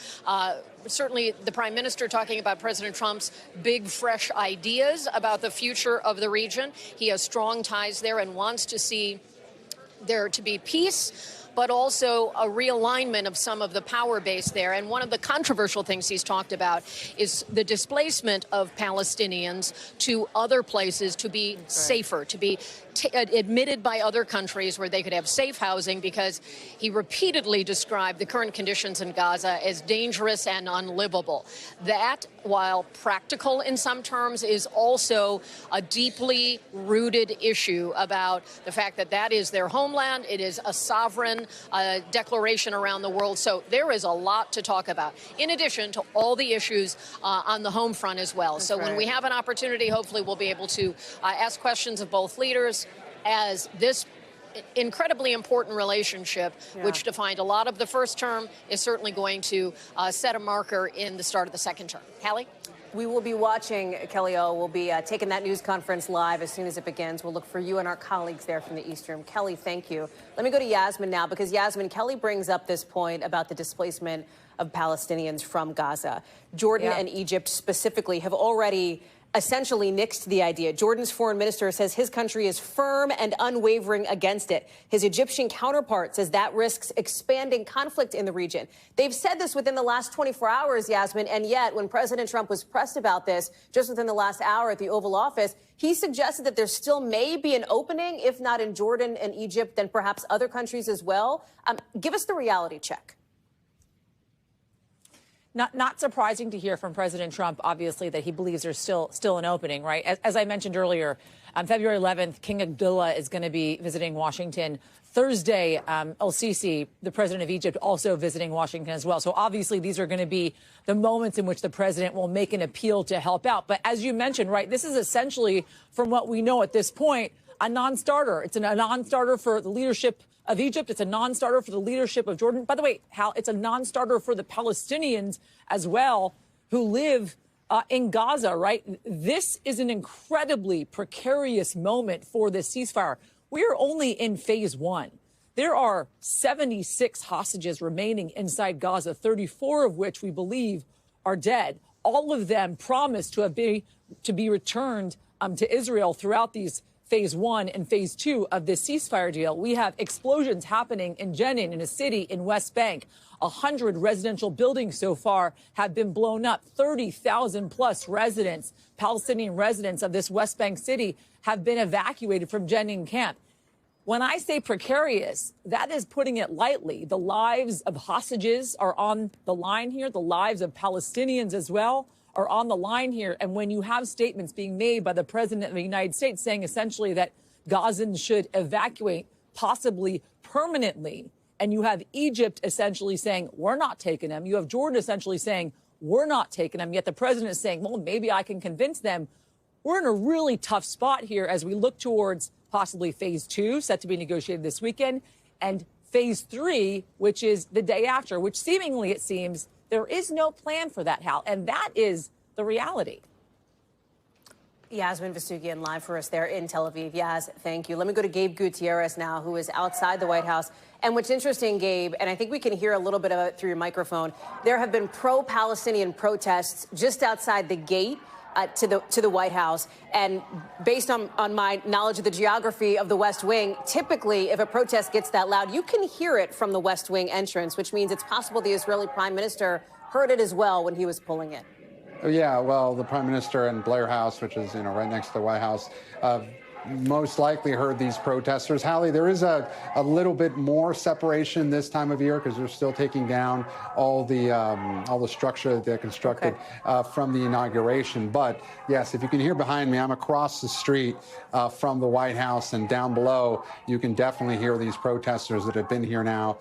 certainly the Prime Minister talking about President Trump's big, fresh ideas about the future of the region. He has strong ties there and wants to see there to be peace, but also a realignment of some of the power base there. And one of the controversial things he's talked about is the displacement of Palestinians to other places to be safer, to be admitted by other countries where they could have safe housing, because he repeatedly described the current conditions in Gaza as dangerous and unlivable. That, while practical in some terms, is also a deeply rooted issue about the fact that that is their homeland. It is a sovereign declaration around the world. So there is a lot to talk about, in addition to all the issues on the home front as well. So when we have an opportunity, hopefully we'll be able to ask questions of both leaders as this incredibly important relationship, which defined a lot of the first term, is certainly going to set a marker in the start of the second term. Hallie? We will be watching, Kelly O. We'll be taking that news conference live as soon as it begins. We'll look for you and our colleagues there from the East Room. Kelly, thank you. Let me go to Yasmin now, because Yasmin, Kelly brings up this point about the displacement of Palestinians from Gaza. Jordan and Egypt specifically have already essentially nixed the idea. Jordan's foreign minister says his country is firm and unwavering against it. His Egyptian counterpart says that risks expanding conflict in the region. They've said this within the last 24 hours, Yasmin, and yet when President Trump was pressed about this just within the last hour at the Oval Office, he suggested that there still may be an opening, if not in Jordan and Egypt, then perhaps other countries as well. Give us the reality check. Not surprising to hear from President Trump, obviously, that he believes there's still an opening, right? As I mentioned earlier, on February 11th, King Abdullah is going to be visiting Washington. Thursday, El-Sisi, the president of Egypt, also visiting Washington as well. So obviously, these are going to be the moments in which the president will make an appeal to help out. But as you mentioned, right, this is essentially, from what we know at this point, a non-starter. It's a non-starter for the leadership of Egypt. It's a non-starter for the leadership of Jordan. By the way, Hal, it's a non-starter for the Palestinians as well who live in Gaza, right? This is an incredibly precarious moment for this ceasefire. We are only in phase one. There are 76 hostages remaining inside Gaza, 34 of which we believe are dead. All of them promised to be returned to Israel throughout these phase one and phase two of this ceasefire deal. We have explosions happening in Jenin, in a city in West Bank. 100 residential buildings so far have been blown up. 30,000 plus residents, Palestinian residents of this West Bank city, have been evacuated from Jenin camp. When I say precarious, that is putting it lightly. The lives of hostages are on the line here. The lives of Palestinians as well are on the line here. And when you have statements being made by the president of the United States saying essentially that Gazans should evacuate, possibly permanently, and you have Egypt essentially saying, we're not taking them. You have Jordan essentially saying, we're not taking them. Yet the president is saying, well, maybe I can convince them. We're in a really tough spot here as we look towards possibly phase two, set to be negotiated this weekend, and phase three, which is the day after, which seemingly, it seems, there is no plan for that, Hal, and that is the reality. Yasmin Vasugian live for us there in Tel Aviv. Yas, thank you. Let me go to Gabe Gutierrez now, who is outside the White House. And what's interesting, Gabe, and I think we can hear a little bit of it through your microphone, there have been pro-Palestinian protests just outside the gate to the White House. And based on my knowledge of the geography of the West Wing, typically if a protest gets that loud, you can hear it from the West Wing entrance, which means it's possible the Israeli prime minister heard it as well when he was pulling it. Yeah, well, the prime minister and Blair House, which is, right next to the White House, most likely heard these protesters. Hallie, there is a little bit more separation this time of year because they're still taking down all the structure that they constructed from the inauguration. But yes, if you can hear behind me, I'm across the street from the White House, and down below you can definitely hear these protesters that have been here now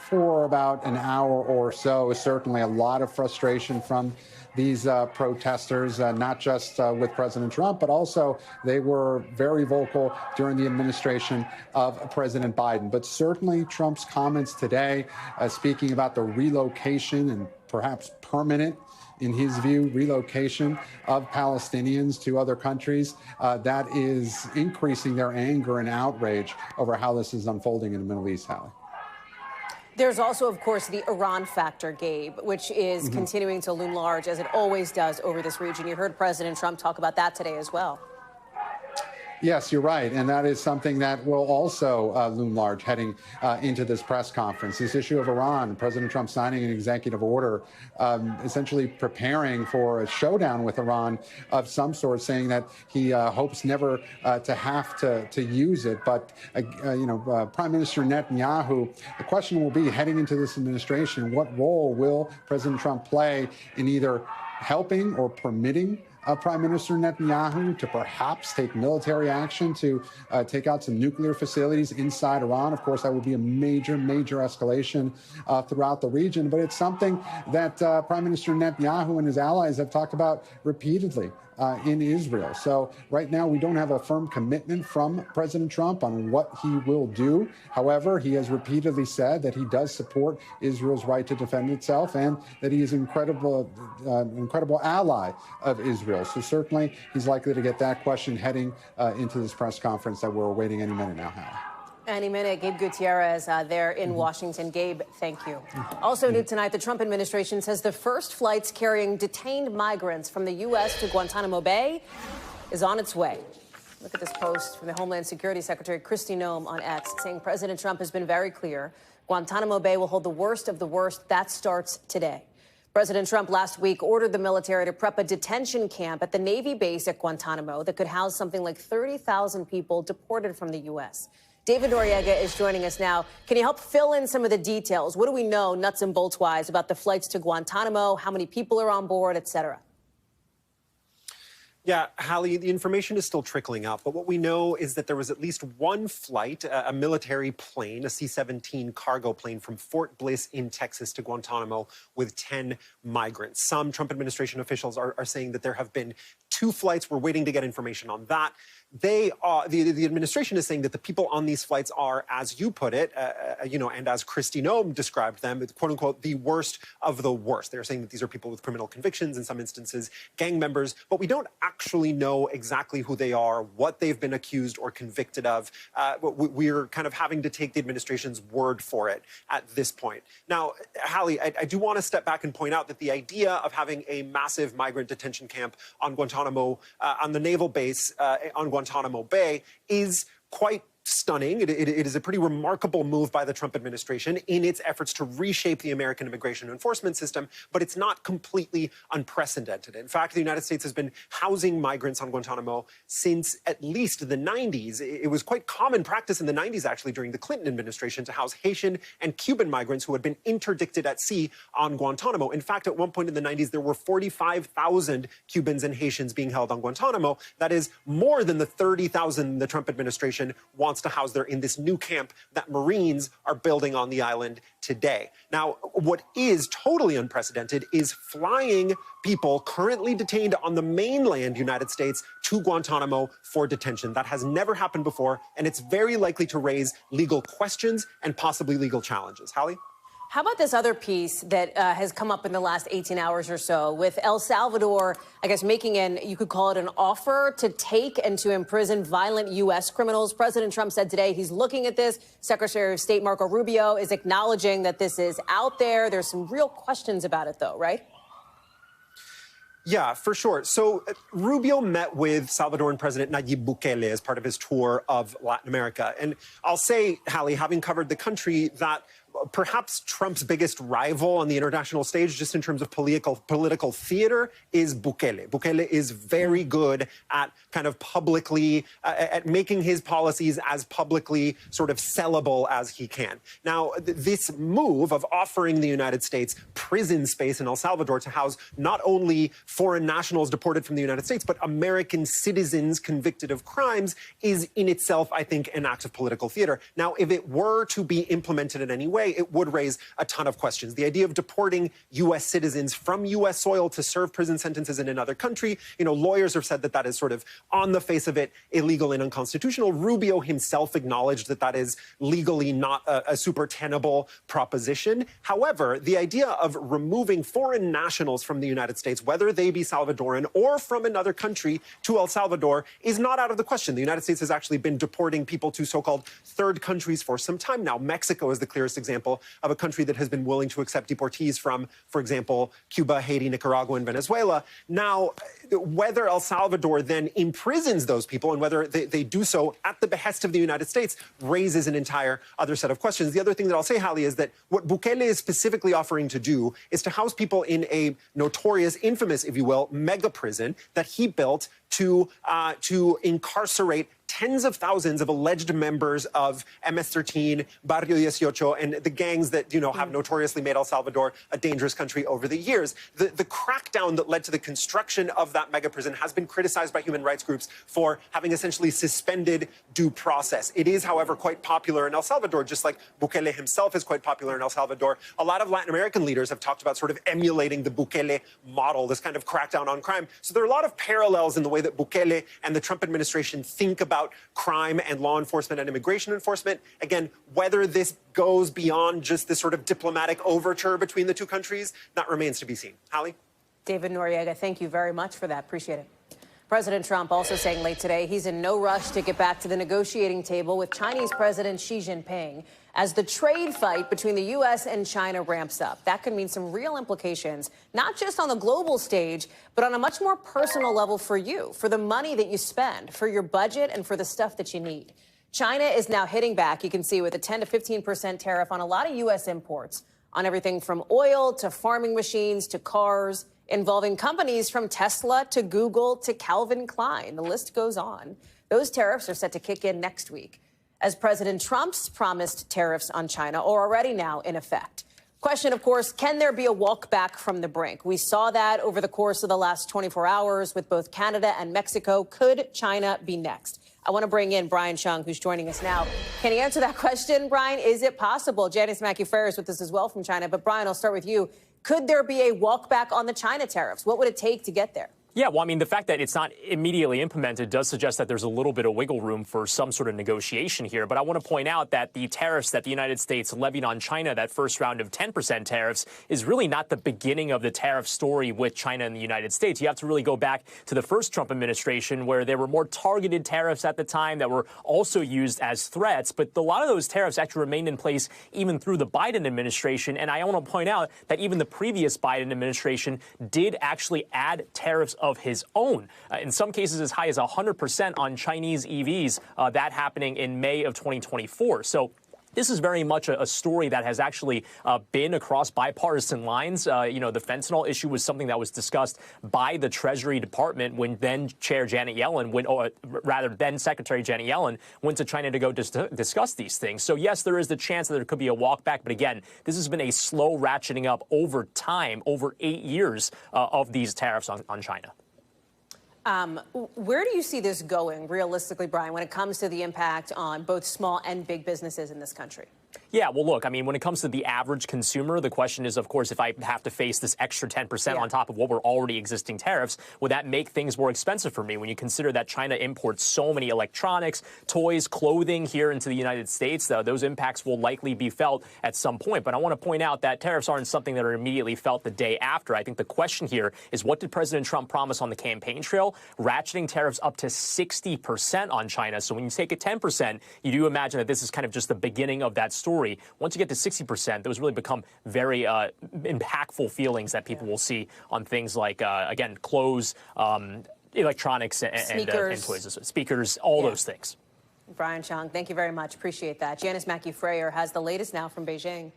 for about an hour or so. Certainly a lot of frustration from these protesters, not just with President Trump, but also they were very vocal during the administration of President Biden. But certainly Trump's comments today, speaking about the relocation and perhaps permanent, in his view, relocation of Palestinians to other countries, that is increasing their anger and outrage over how this is unfolding in the Middle East, Hallie. There's also, of course, the Iran factor, Gabe, which is continuing to loom large, as it always does over this region. You heard President Trump talk about that today as well. Yes, you're right. And that is something that will also loom large heading into this press conference. This issue of Iran, President Trump signing an executive order, essentially preparing for a showdown with Iran of some sort, saying that he hopes never to have to use it. But, Prime Minister Netanyahu, the question will be, heading into this administration, what role will President Trump play in either helping or permitting Prime Minister Netanyahu to perhaps take military action to take out some nuclear facilities inside Iran? Of course, that would be a major, major escalation throughout the region. But it's something that Prime Minister Netanyahu and his allies have talked about repeatedly in Israel. So right now, we don't have a firm commitment from President Trump on what he will do. However, he has repeatedly said that he does support Israel's right to defend itself and that he is an incredible ally of Israel. So certainly, he's likely to get that question heading into this press conference that we're awaiting any minute now, Hallie. Any minute, Gabe Gutierrez there in Washington. Gabe, thank you. Also new tonight, the Trump administration says the first flights carrying detained migrants from the U.S. to Guantanamo Bay is on its way. Look at this post from the Homeland Security Secretary Kristi Noem on X, saying President Trump has been very clear. Guantanamo Bay will hold the worst of the worst. That starts today. President Trump last week ordered the military to prep a detention camp at the Navy base at Guantanamo that could house something like 30,000 people deported from the U.S. David Noriega is joining us now. Can you help fill in some of the details? What do we know, nuts and bolts wise, about the flights to Guantanamo, how many people are on board, et cetera? Yeah, Hallie, the information is still trickling out, but what we know is that there was at least one flight, a military plane, a C-17 cargo plane from Fort Bliss in Texas to Guantanamo with 10 migrants. Some Trump administration officials are saying that there have been 2 flights. We're waiting to get information on that. The administration is saying that the people on these flights are, as you put it, and as Kristi Noem described them, quote unquote, the worst of the worst. They're saying that these are people with criminal convictions, in some instances, gang members, but we don't actually know exactly who they are, what they've been accused or convicted of. We're kind of having to take the administration's word for it at this point. Now, Hallie, I do want to step back and point out that the idea of having a massive migrant detention camp on Guantanamo, on the naval base on Guantanamo Bay, is quite stunning. It is a pretty remarkable move by the Trump administration in its efforts to reshape the American immigration enforcement system, but it's not completely unprecedented. In fact, the United States has been housing migrants on Guantanamo since at least the 90s. It was quite common practice in the 90s, actually, during the Clinton administration, to house Haitian and Cuban migrants who had been interdicted at sea on Guantanamo. In fact, at one point in the 90s, there were 45,000 Cubans and Haitians being held on Guantanamo. That is more than the 30,000 the Trump administration wants to house there in this new camp that Marines are building on the island today. Now, what is totally unprecedented is flying people currently detained on the mainland United States to Guantanamo for detention. That has never happened before, and it's very likely to raise legal questions and possibly legal challenges. Hallie? How about this other piece that has come up in the last 18 hours or so with El Salvador, I guess, making you could call it an offer to take and to imprison violent U.S. criminals. President Trump said today he's looking at this. Secretary of State Marco Rubio is acknowledging that this is out there. There's some real questions about it, though, right? Yeah, for sure. So Rubio met with Salvadoran President Nayib Bukele as part of his tour of Latin America. And I'll say, Hallie, having covered the country, that perhaps Trump's biggest rival on the international stage, just in terms of political theater, is Bukele. Bukele is very good at kind of publicly, at making his policies as publicly sort of sellable as he can. Now, this move of offering the United States prison space in El Salvador to house not only foreign nationals deported from the United States, but American citizens convicted of crimes, is in itself, I think, an act of political theater. Now, if it were to be implemented in any way, it would raise a ton of questions. The idea of deporting U.S. citizens from U.S. soil to serve prison sentences in another country, lawyers have said that that is sort of, on the face of it, illegal and unconstitutional. Rubio himself acknowledged that that is legally not a super tenable proposition. However, the idea of removing foreign nationals from the United States, whether they be Salvadoran or from another country, to El Salvador is not out of the question. The United States has actually been deporting people to so-called third countries for some time now. Mexico is the clearest example of a country that has been willing to accept deportees from, for example, Cuba, Haiti, Nicaragua, and Venezuela. Now, whether El Salvador then imprisons those people and whether they do so at the behest of the United States raises an entire other set of questions. The other thing that I'll say, Hallie, is that what Bukele is specifically offering to do is to house people in a notorious, infamous, if you will, mega prison that he built to incarcerate tens of thousands of alleged members of MS-13, Barrio 18, and the gangs that, have notoriously made El Salvador a dangerous country over the years. The crackdown that led to the construction of that mega prison has been criticized by human rights groups for having essentially suspended due process. It is, however, quite popular in El Salvador, just like Bukele himself is quite popular in El Salvador. A lot of Latin American leaders have talked about sort of emulating the Bukele model, this kind of crackdown on crime. So there are a lot of parallels in the way that Bukele and the Trump administration think about crime and law enforcement and immigration enforcement. Again, whether this goes beyond just this sort of diplomatic overture between the two countries, that remains to be seen. Hallie? David Noriega, thank you very much for that. Appreciate it. President Trump also saying late today he's in no rush to get back to the negotiating table with Chinese President Xi Jinping as the trade fight between the U.S. and China ramps up. That could mean some real implications, not just on the global stage, but on a much more personal level for you, for the money that you spend, for your budget, and for the stuff that you need. China is now hitting back, you can see, with a 10 to 15% tariff on a lot of U.S. imports, on everything from oil to farming machines to cars, involving companies from Tesla to Google to Calvin Klein. The list goes on. Those tariffs are set to kick in next week, as President Trump's promised tariffs on China are already now in effect. Question, of course, can there be a walk back from the brink? We saw that over the course of the last 24 hours with both Canada and Mexico. Could China be next? I want to bring in Brian Chung, who's joining us now. Can he answer that question, Brian? Is it possible? Janice Mackey-Fraser is with us as well from China. But, Brian, I'll start with you. Could there be a walk back on the China tariffs? What would it take to get there? Yeah, well, I mean, the fact that it's not immediately implemented does suggest that there's a little bit of wiggle room for some sort of negotiation here. But I want to point out that the tariffs that the United States levied on China, that first round of 10% tariffs, is really not the beginning of the tariff story with China and the United States. You have to really go back to the first Trump administration, where there were more targeted tariffs at the time that were also used as threats. But a lot of those tariffs actually remained in place even through the Biden administration. And I want to point out that even the previous Biden administration did actually add tariffs of his own, in some cases as high as 100% on Chinese EVs, that happening in May of 2024. So this is very much a story that has actually been across bipartisan lines. You know, the fentanyl issue was something that was discussed by the Treasury Department when then Chair Janet Yellen, or rather then Secretary Janet Yellen, went to China to go discuss these things. So, yes, there is the chance that there could be a walk back. But again, this has been a slow ratcheting up over time, over 8 years of these tariffs on China. Where do you see this going realistically, Brian, when it comes to the impact on both small and big businesses in this country? Yeah, well, look, I mean, when it comes to the average consumer, the question is, of course, if I have to face this extra 10% on top of what were already existing tariffs, would that make things more expensive for me? When you consider that China imports so many electronics, toys, clothing here into the United States, those impacts will likely be felt at some point. But I want to point out that tariffs aren't something that are immediately felt the day after. I think the question here is, what did President Trump promise on the campaign trail? Ratcheting tariffs up to 60% on China. So when you take it 10%, you do imagine that this is kind of just the beginning of that story. Once you get to 60%, those really become very impactful feelings that people will see on things like, again, clothes, electronics, and toys, speakers, all those things. Brian Chung, thank you very much. Appreciate that. Janice Mackey-Fraser has the latest now from Beijing.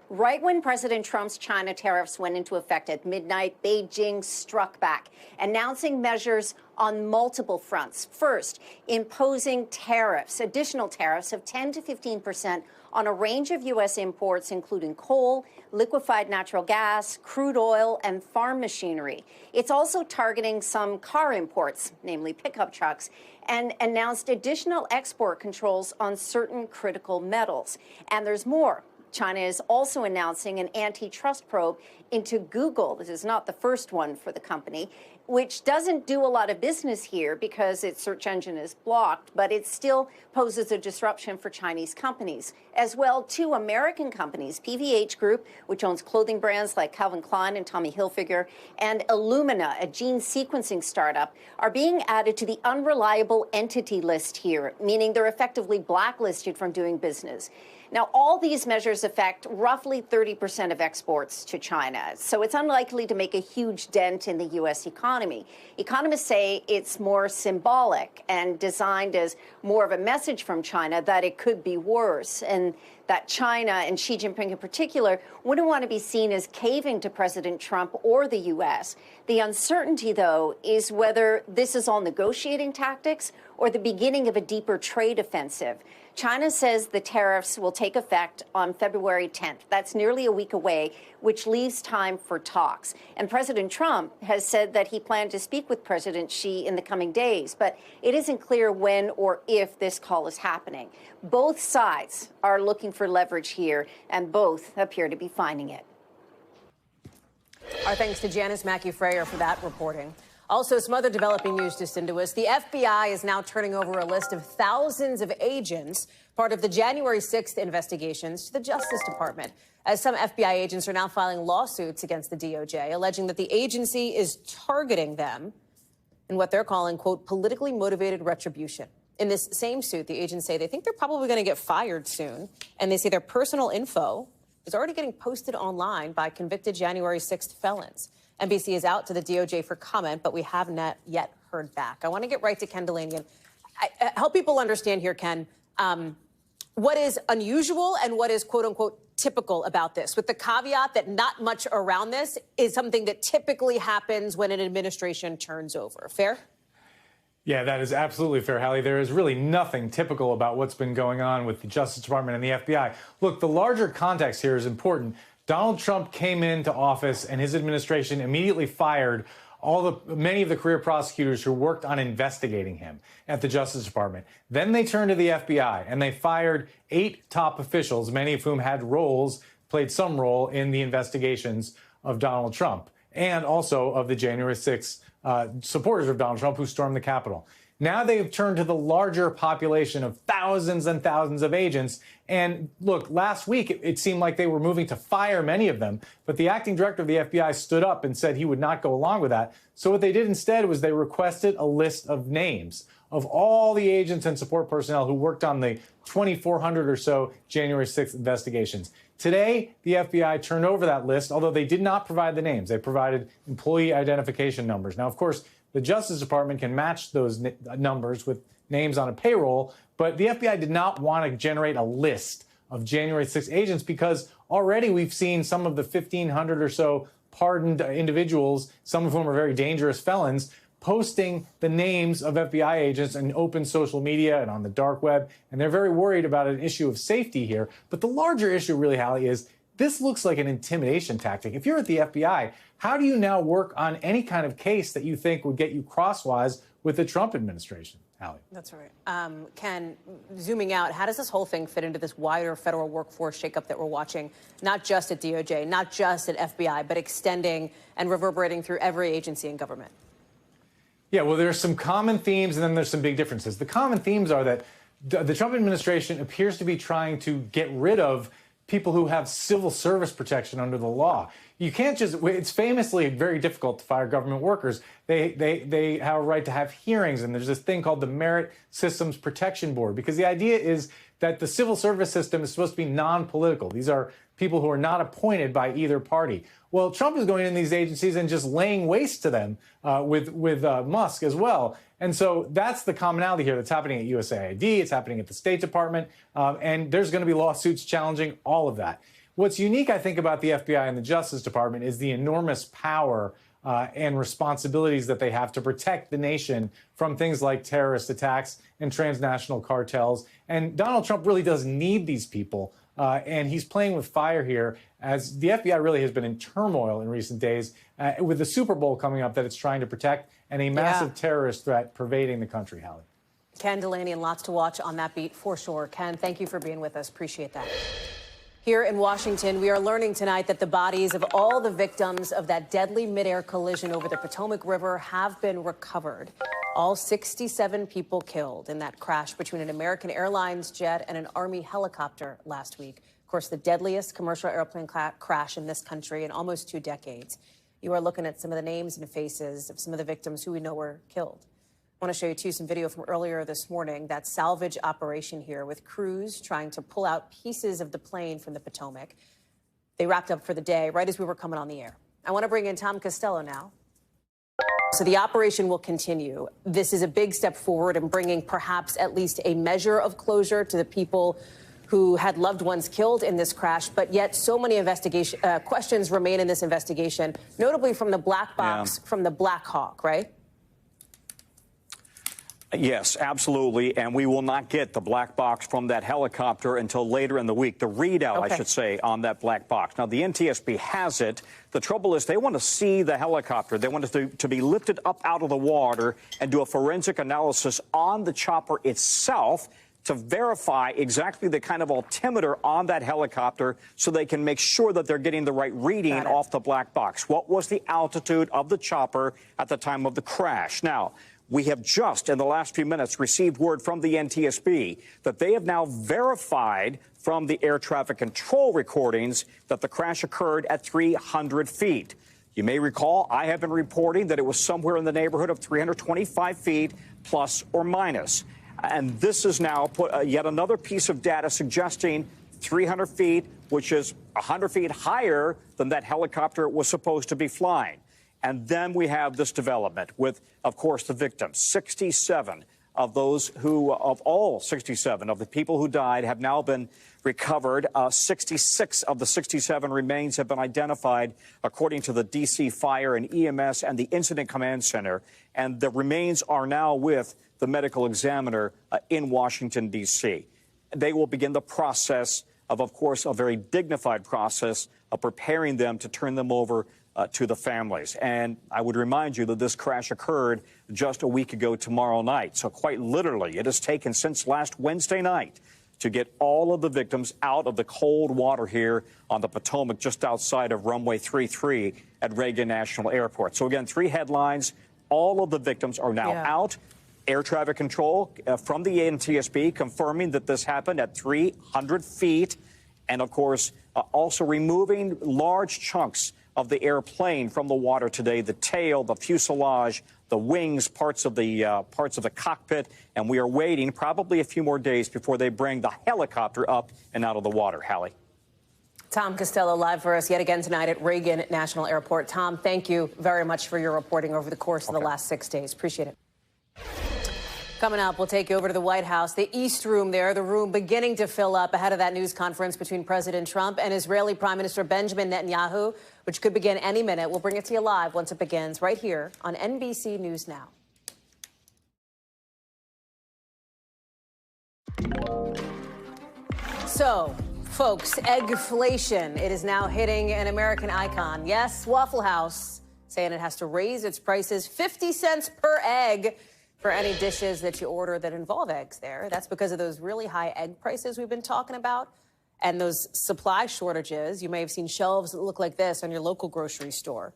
Right when President Trump's China tariffs went into effect at midnight, Beijing struck back, announcing measures on multiple fronts. First, imposing tariffs, additional tariffs of 10 to 15% on a range of U.S. imports, including coal, liquefied natural gas, crude oil, and farm machinery. It's also targeting some car imports, namely pickup trucks, and announced additional export controls on certain critical metals. And there's more. China is also announcing an antitrust probe into Google. This is not the first one for the company, which doesn't do a lot of business here because its search engine is blocked, but it still poses a disruption for Chinese companies. As well, two American companies, PVH Group, which owns clothing brands like Calvin Klein and Tommy Hilfiger, and Illumina, a gene sequencing startup, are being added to the unreliable entity list here, meaning they're effectively blacklisted from doing business. Now, all these measures affect roughly 30% of exports to China, so it's unlikely to make a huge dent in the U.S. economy. Economists say it's more symbolic and designed as more of a message from China that it could be worse, and that China, and Xi Jinping in particular, wouldn't want to be seen as caving to President Trump or the U.S. The uncertainty, though, is whether this is all negotiating tactics or the beginning of a deeper trade offensive. China says the tariffs will take effect on February 10th. That's nearly a week away, which leaves time for talks. And President Trump has said that he planned to speak with President Xi in the coming days, but it isn't clear when or if this call is happening. Both sides are looking for leverage here, and both appear to be finding it. Our thanks to Janice Mackey-Fraser for that reporting. Also, some other developing news just into us. The FBI is now turning over a list of thousands of agents, part of the January 6th investigations, to the Justice Department, as some FBI agents are now filing lawsuits against the DOJ, alleging that the agency is targeting them in what they're calling, quote, politically motivated retribution. In this same suit, the agents say they think they're probably going to get fired soon, and they say their personal info is already getting posted online by convicted January 6th felons. NBC is out to the DOJ for comment, but we have not yet heard back. I want to get right to Ken Delaney. Help people understand here, Ken, what is unusual and what is, quote unquote, typical about this, with the caveat that not much around this is something that typically happens when an administration turns over. Fair? Yeah, that is absolutely fair, Hallie. There is really nothing typical about what's been going on with the Justice Department and the FBI. Look, the larger context here is important. Donald Trump came into office and his administration immediately fired many of the career prosecutors who worked on investigating him at the Justice Department. Then they turned to the FBI and they fired 8 top officials, many of whom had played some role in the investigations of Donald Trump and also of the January 6th supporters of Donald Trump who stormed the Capitol. Now they've turned to the larger population of thousands and thousands of agents. And look, last week, it seemed like they were moving to fire many of them. But the acting director of the FBI stood up and said he would not go along with that. So what they did instead was they requested a list of names of all the agents and support personnel who worked on the 2,400 or so January 6th investigations. Today, the FBI turned over that list, although they did not provide the names. They provided employee identification numbers. Now, of course, the Justice Department can match those numbers with names on a payroll, but the FBI did not want to generate a list of January 6 agents because already we've seen some of the 1,500 or so pardoned individuals, some of whom are very dangerous felons, posting the names of FBI agents in open social media and on the dark web, and they're very worried about an issue of safety here. But the larger issue really, Hallie, is this looks like an intimidation tactic. If you're at the FBI, how do you now work on any kind of case that you think would get you crosswise with the Trump administration, Hallie? That's right. Ken, zooming out, how does this whole thing fit into this wider federal workforce shakeup that we're watching, not just at DOJ, not just at FBI, but extending and reverberating through every agency in government? Yeah, well, there's some common themes and then there's some big differences. The common themes are that the Trump administration appears to be trying to get rid of people who have civil service protection under the law. You can't just, it's famously very difficult to fire government workers. They have a right to have hearings, and there's this thing called the Merit Systems Protection Board, because the idea is that the civil service system is supposed to be non-political. These are people who are not appointed by either party. Well, Trump is going in these agencies and just laying waste to them with Musk as well. And so that's the commonality here that's happening at USAID, it's happening at the State Department, and there's going to be lawsuits challenging all of that. What's unique, I think, about the FBI and the Justice Department is the enormous power and responsibilities that they have to protect the nation from things like terrorist attacks and transnational cartels. And Donald Trump really does need these people. And he's playing with fire here, as the FBI really has been in turmoil in recent days with the Super Bowl coming up that it's trying to protect and a massive terrorist threat pervading the country, Hallie. Ken Delaney, and lots to watch on that beat for sure. Ken, thank you for being with us. Appreciate that. Here in Washington, we are learning tonight that the bodies of all the victims of that deadly midair collision over the Potomac River have been recovered. All 67 people killed in that crash between an American Airlines jet and an Army helicopter last week. Of course, the deadliest commercial airplane crash in this country in almost 2 decades. You are looking at some of the names and faces of some of the victims who we know were killed. I want to show you, too, some video from earlier this morning, that salvage operation here with crews trying to pull out pieces of the plane from the Potomac. They wrapped up for the day right as we were coming on the air. I want to bring in Tom Costello now. So the operation will continue. This is a big step forward in bringing perhaps at least a measure of closure to the people who had loved ones killed in this crash, but yet so many questions remain in this investigation, notably from the black box, from the Black Hawk, right? Yes, absolutely. And we will not get the black box from that helicopter until later in the week. The readout, I should say, on that black box. Now, the NTSB has it. The trouble is they want to see the helicopter. They want it to be lifted up out of the water and do a forensic analysis on the chopper itself. to verify exactly the kind of altimeter on that helicopter so they can make sure that they're getting the right reading off the black box. What was the altitude of the chopper at the time of the crash? Now, we have just in the last few minutes received word from the NTSB that they have now verified from the air traffic control recordings that the crash occurred at 300 feet. You may recall I have been reporting that it was somewhere in the neighborhood of 325 feet plus or minus. And this is now yet another piece of data suggesting 300 feet, which is 100 feet higher than that helicopter was supposed to be flying. And then we have this development with, of course, the victims. 67 of those who, of all 67 of the people who died have now been recovered. 66 of the 67 remains have been identified, according to the D.C. Fire and EMS and the Incident Command Center. And the remains are now with the medical examiner in Washington, D.C. They will begin the process of course, a very dignified process of preparing them to turn them over to the families. And I would remind you that this crash occurred just a week ago tomorrow night. So quite literally, it has taken since last Wednesday night to get all of the victims out of the cold water here on the Potomac just outside of runway 33 at Reagan National Airport. So again, 3 headlines. All of the victims are now out. Air traffic control from the NTSB confirming that this happened at 300 feet. And of course, also removing large chunks of the airplane from the water today, the tail, the fuselage, the wings, parts of the cockpit, and we are waiting probably a few more days before they bring the helicopter up and out of the water. Hallie. Tom Costello live for us yet again tonight at Reagan National Airport. Tom, thank you very much for your reporting over the course of the last 6 days. Appreciate it. Coming up, we'll take you over to the White House, the East Room there, the room beginning to fill up ahead of that news conference between President Trump and Israeli Prime Minister Benjamin Netanyahu, which could begin any minute. We'll bring it to you live once it begins right here on NBC News Now. So, folks, eggflation. It is now hitting an American icon. Yes, Waffle House saying it has to raise its prices 50 cents per egg for any dishes that you order that involve eggs there. That's because of those really high egg prices we've been talking about and those supply shortages. You may have seen shelves that look like this on your local grocery store.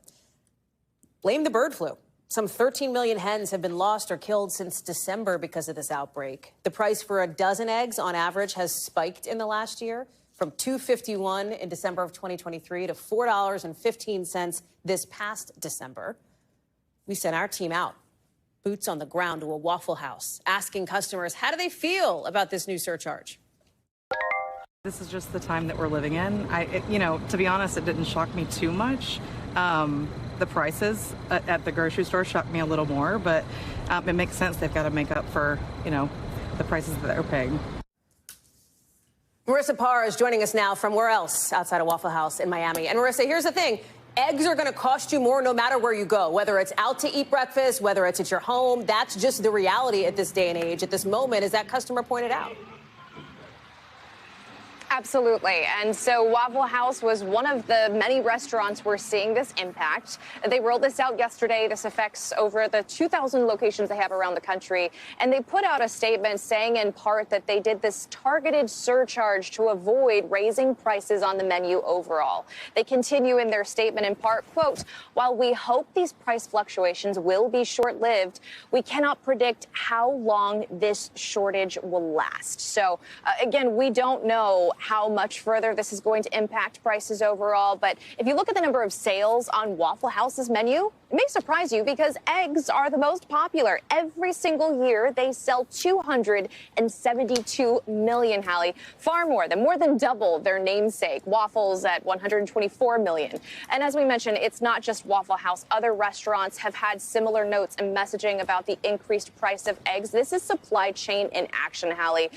Blame the bird flu. Some 13 million hens have been lost or killed since December because of this outbreak. The price for a dozen eggs on average has spiked in the last year from $2.51 in December of 2023 to $4.15 this past December. We sent our team out, boots on the ground, to a Waffle House, asking customers how do they feel about this new surcharge. This is just the time that we're living in. To be honest, it didn't shock me too much. The prices at the grocery store shocked me a little more, but it makes sense. They've got to make up for, the prices that they're paying. Marissa Parr is joining us now from where else outside of Waffle House in Miami. And Marissa, here's the thing. Eggs are going to cost you more no matter where you go, whether it's out to eat breakfast, whether it's at your home. That's just the reality at this day and age, at this moment, as that customer pointed out. Absolutely. And so Waffle House was one of the many restaurants we're seeing this impact. They rolled this out yesterday. This affects over the 2,000 locations they have around the country. And they put out a statement saying in part that they did this targeted surcharge to avoid raising prices on the menu overall. They continue in their statement in part, quote, while we hope these price fluctuations will be short-lived, we cannot predict how long this shortage will last. So, again, we don't know how much further this is going to impact prices overall. But if you look at the number of sales on Waffle House's menu, it may surprise you because eggs are the most popular. Every single year, they sell 272 million, Hallie. More than double their namesake, Waffles at 124 million. And as we mentioned, it's not just Waffle House. Other restaurants have had similar notes and messaging about the increased price of eggs. This is supply chain in action, Hallie.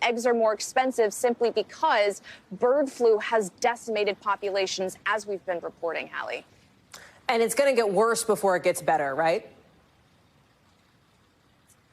Eggs are more expensive simply because bird flu has decimated populations, as we've been reporting, Hallie. And it's going to get worse before it gets better, right?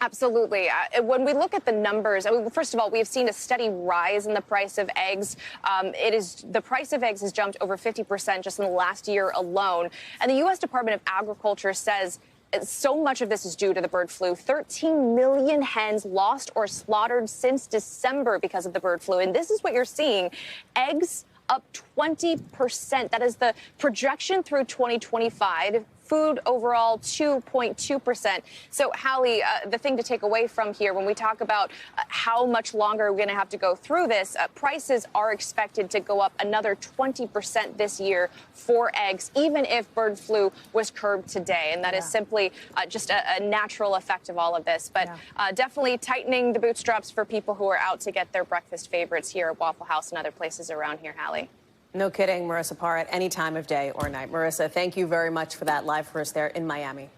Absolutely. When we look at the numbers, first of all, we have seen a steady rise in the price of eggs. The price of eggs has jumped over 50% just in the last year alone. And the U.S. Department of Agriculture says So much of this is due to the bird flu. 13 million hens lost or slaughtered since December because of the bird flu. And this is what you're seeing. Eggs up 20%. That is the projection through 2025. Food overall 2.2%. So, Hallie, the thing to take away from here when we talk about how much longer we're going to have to go through this, prices are expected to go up another 20% this year for eggs, even if bird flu was curbed today. And that is simply just a natural effect of all of this. But definitely tightening the bootstraps for people who are out to get their breakfast favorites here at Waffle House and other places around here, Hallie. No kidding, Marissa Parr, at any time of day or night. Marissa, thank you very much for that live for us there in Miami.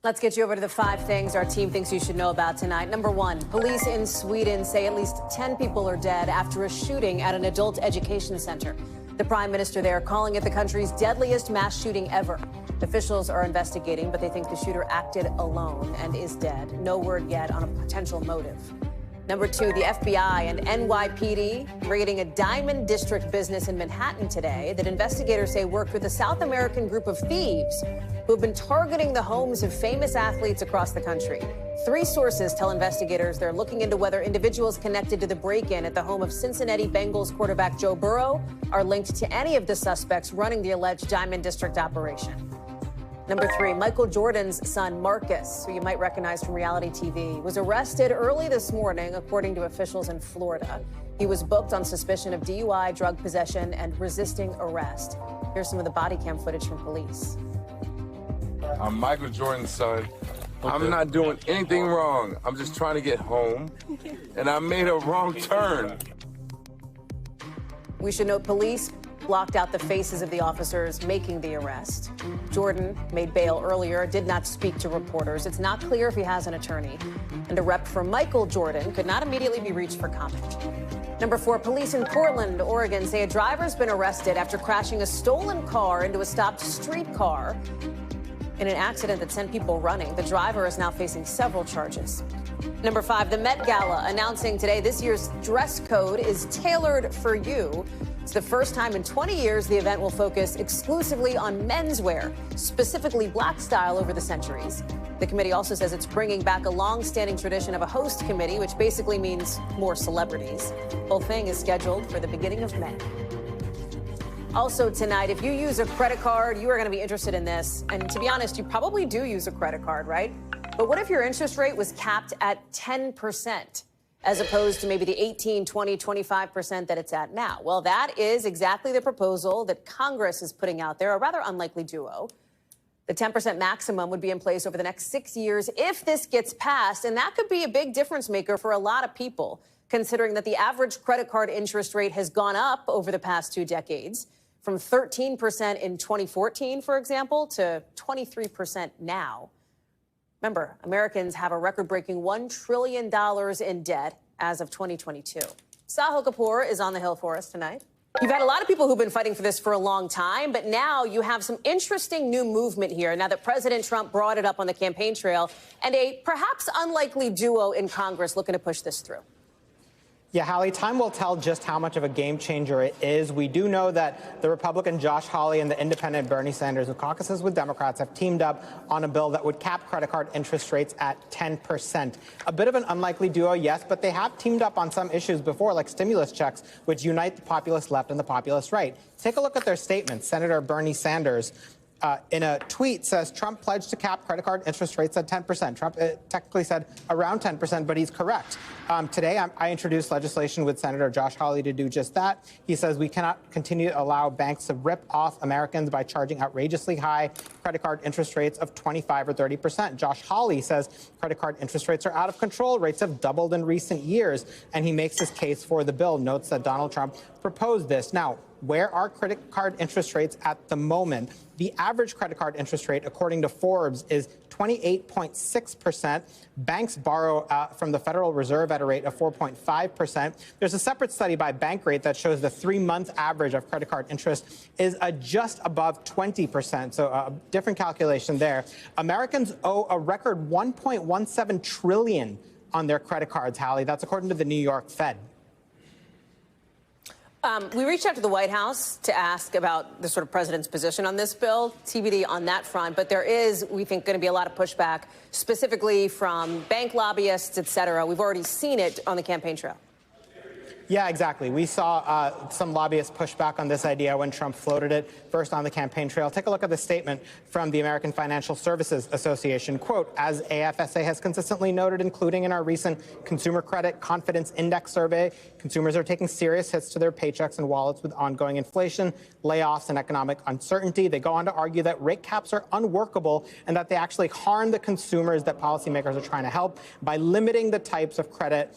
Let's get you over to the 5 things our team thinks you should know about tonight. Number 1, police in Sweden say at least 10 people are dead after a shooting at an adult education center. The prime minister there calling it the country's deadliest mass shooting ever. Officials are investigating, but they think the shooter acted alone and is dead. No word yet on a potential motive. Number 2, the FBI and NYPD raiding a Diamond District business in Manhattan today that investigators say worked with a South American group of thieves who have been targeting the homes of famous athletes across the country. 3 sources tell investigators they're looking into whether individuals connected to the break-in at the home of Cincinnati Bengals quarterback Joe Burrow are linked to any of the suspects running the alleged Diamond District operation. Number 3, Michael Jordan's son, Marcus, who you might recognize from reality TV, was arrested early this morning, according to officials in Florida. He was booked on suspicion of DUI, drug possession, and resisting arrest. Here's some of the body cam footage from police. I'm Michael Jordan's son. I'm not doing anything wrong. I'm just trying to get home, and I made a wrong turn. We should note police blocked out the faces of the officers making the arrest. Jordan made bail earlier, did not speak to reporters. It's not clear if he has an attorney. And a rep for Michael Jordan could not immediately be reached for comment. Number 4, police in Portland, Oregon say a driver's been arrested after crashing a stolen car into a stopped streetcar in an accident that sent people running. The driver is now facing several charges. Number 5, the Met Gala announcing today this year's dress code is tailored for you. It's the first time in 20 years the event will focus exclusively on menswear, specifically black style over the centuries. The committee also says it's bringing back a long-standing tradition of a host committee, which basically means more celebrities. The whole thing is scheduled for the beginning of May. Also tonight, if you use a credit card, you are going to be interested in this. And to be honest, you probably do use a credit card, right? But what if your interest rate was capped at 10%? As opposed to maybe the 18, 20, 25% that it's at now? Well, that is exactly the proposal that Congress is putting out there, a rather unlikely duo. The 10% maximum would be in place over the next 6 years if this gets passed, and that could be a big difference maker for a lot of people, considering that the average credit card interest rate has gone up over the past 2 decades, from 13% in 2014, for example, to 23% now. Remember, Americans have a record-breaking $1 trillion in debt as of 2022. Sahil Kapoor is on the Hill for us tonight. You've had a lot of people who've been fighting for this for a long time, but now you have some interesting new movement here now that President Trump brought it up on the campaign trail, and a perhaps unlikely duo in Congress looking to push this through. Yeah, Hallie, time will tell just how much of a game changer it is. We do know that the Republican Josh Hawley and the independent Bernie Sanders, who caucuses with Democrats, have teamed up on a bill that would cap credit card interest rates at 10%. A bit of an unlikely duo, yes, but they have teamed up on some issues before, like stimulus checks, which unite the populist left and the populist right. Take a look at their statement. Senator Bernie Sanders, in a tweet, says Trump pledged to cap credit card interest rates at 10%. Trump technically said around 10%, but he's correct. Today, I introduced legislation with Senator Josh Hawley to do just that. He says we cannot continue to allow banks to rip off Americans by charging outrageously high credit card interest rates of 25 or 30%. Josh Hawley says credit card interest rates are out of control. Rates have doubled in recent years, and he makes his case for the bill, notes that Donald Trump proposed this. Now, where are credit card interest rates at the moment? The average credit card interest rate, according to Forbes, is 28.6%. Banks borrow from the Federal Reserve at a rate of 4.5%. There's a separate study by Bankrate that shows the 3-month average of credit card interest is just above 20%. So a different calculation there. Americans owe a record $1.17 trillion on their credit cards, Hallie. That's according to the New York Fed. We reached out to the White House to ask about the sort of president's position on this bill, TBD on that front. But there is, we think, going to be a lot of pushback, specifically from bank lobbyists, et cetera. We've already seen it on the campaign trail. Yeah, exactly. We saw some lobbyists push back on this idea when Trump floated it first on the campaign trail. Take a look at the statement from the American Financial Services Association. Quote, as AFSA has consistently noted, including in our recent Consumer Credit Confidence Index survey, consumers are taking serious hits to their paychecks and wallets with ongoing inflation, layoffs, and economic uncertainty. They go on to argue that rate caps are unworkable and that they actually harm the consumers that policymakers are trying to help by limiting the types of credit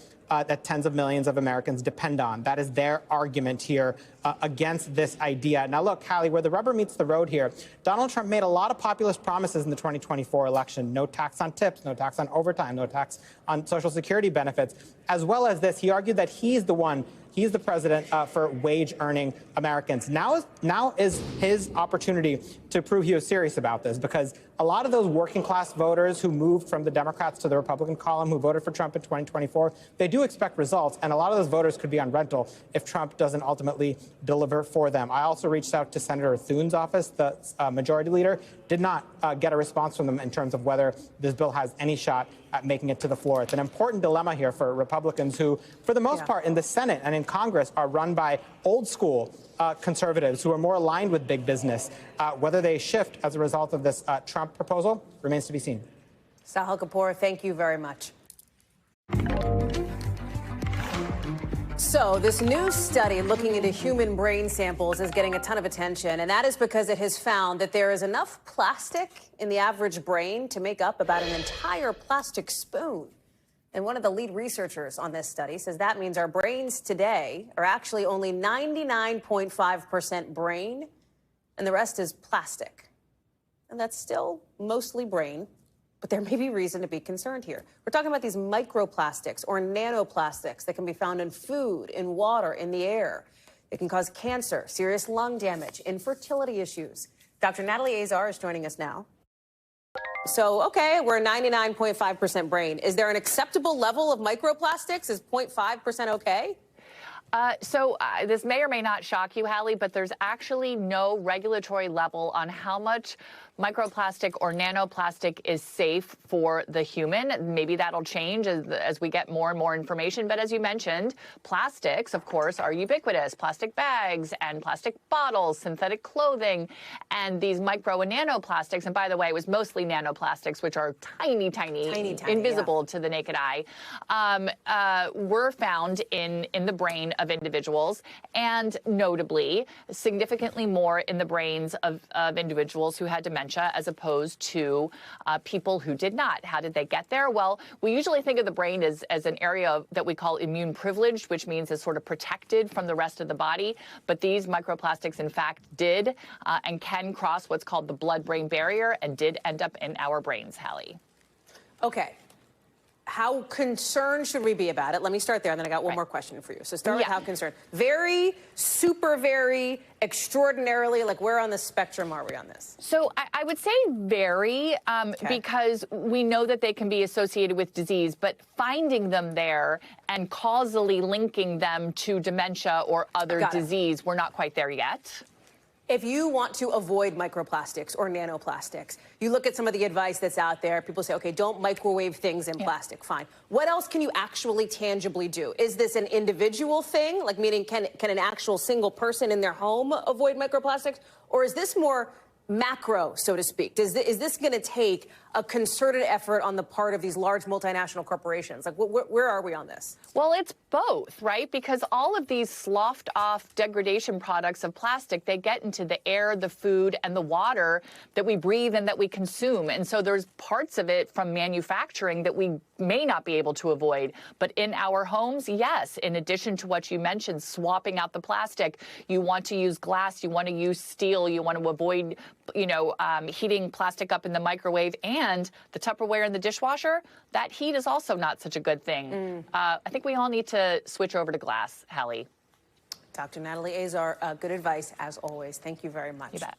that tens of millions of Americans depend on. That is their argument here against this idea. Now, look, Hallie, where the rubber meets the road here, Donald Trump made a lot of populist promises in the 2024 election. No tax on tips, no tax on overtime, no tax on Social Security benefits. As well as this, he argued that he's the president for wage-earning Americans. Now is his opportunity to prove he was serious about this, because a lot of those working-class voters who moved from the Democrats to the Republican column, who voted for Trump in 2024, they do expect results, and a lot of those voters could be on rental if Trump doesn't ultimately deliver for them. I also reached out to Senator Thune's office, the majority leader, did not get a response from them in terms of whether this bill has any shot at making it to the floor. It's an important dilemma here for Republicans who, for the most part, in the Senate and in Congress are run by old-school conservatives who are more aligned with big business. Whether they shift as a result of this Trump proposal remains to be seen. Sahil Kapoor, thank you very much. So this new study looking into human brain samples is getting a ton of attention, and that is because it has found that there is enough plastic in the average brain to make up about an entire plastic spoon. And one of the lead researchers on this study says that means our brains today are actually only 99.5% brain, and the rest is plastic. And that's still mostly brain, but there may be reason to be concerned here. We're talking about these microplastics or nanoplastics that can be found in food, in water, in the air. They can cause cancer, serious lung damage, infertility issues. Dr. Natalie Azar is joining us now. So, okay, we're 99.5% brain. Is there an acceptable level of microplastics? Is 0.5% okay? This may or may not shock you, Hallie, but there's actually no regulatory level on how much microplastic or nanoplastic is safe for the human. Maybe that'll change as we get more and more information. But as you mentioned, plastics, of course, are ubiquitous. Plastic bags and plastic bottles, synthetic clothing, and these micro and nanoplastics. And by the way, it was mostly nanoplastics, which are tiny, invisible to the naked eye, were found in the brain of individuals, and notably, significantly more in the brains of individuals who had dementia as opposed to people who did not. How did they get there? Well, we usually think of the brain as an area that we call immune privileged, which means it's sort of protected from the rest of the body. But these microplastics, in fact, did and can cross what's called the blood-brain barrier and did end up in our brains, Hallie. Okay. How concerned should we be about it? Let me start there, and then I got one more question for you. So start with how concerned. Very, super very, extraordinarily, like where on the spectrum are we on this? So I would say very, because we know that they can be associated with disease, but finding them there and causally linking them to dementia or other disease, we're not quite there yet. If you want to avoid microplastics or nanoplastics, you look at some of the advice that's out there. People say, okay, don't microwave things in plastic. Fine. What else can you actually tangibly do? Is this an individual thing? Like, meaning can an actual single person in their home avoid microplastics? Or is this more macro, so to speak? Is this going to take a concerted effort on the part of these large multinational corporations? Like, where are we on this? Well, it's both, right? Because all of these sloughed off degradation products of plastic, they get into the air, the food, and the water that we breathe and that we consume. And so there's parts of it from manufacturing that we may not be able to avoid. But in our homes, yes, in addition to what you mentioned, swapping out the plastic, you want to use glass, you want to use steel, you want to avoid, heating plastic up in the microwave, and the Tupperware in the dishwasher, that heat is also not such a good thing. I think we all need to switch over to glass, Hallie. Dr. Natalie Azar, good advice as always. Thank you very much. You bet.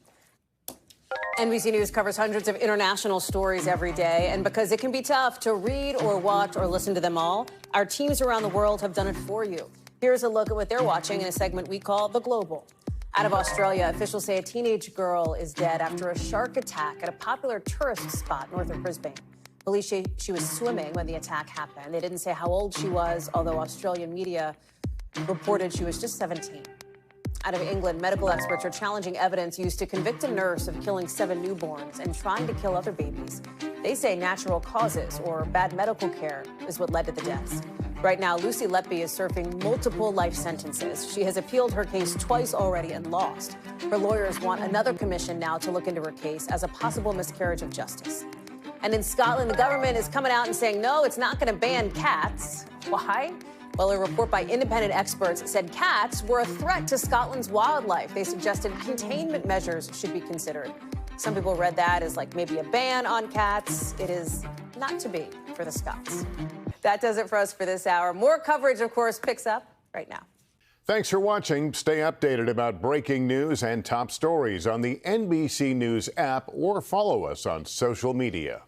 NBC News covers hundreds of international stories every day, and because it can be tough to read or watch or listen to them all, our teams around the world have done it for you. Here's a look at what they're watching in a segment we call The Global. Out of Australia, officials say a teenage girl is dead after a shark attack at a popular tourist spot north of Brisbane. Police say she was swimming when the attack happened. They didn't say how old she was, although Australian media reported she was just 17. Out of England, medical experts are challenging evidence used to convict a nurse of killing 7 newborns and trying to kill other babies. They say natural causes or bad medical care is what led to the deaths. Right now, Lucy Letby is serving multiple life sentences. She has appealed her case twice already and lost. Her lawyers want another commission now to look into her case as a possible miscarriage of justice. And in Scotland, the government is coming out and saying, no, it's not going to ban cats. Why? Well, a report by independent experts said cats were a threat to Scotland's wildlife. They suggested containment measures should be considered. Some people read that as like maybe a ban on cats. It is not to be for the Scots. That does it for us for this hour. More coverage, of course, picks up right now. Thanks for watching. Stay updated about breaking news and top stories on the NBC News app or follow us on social media.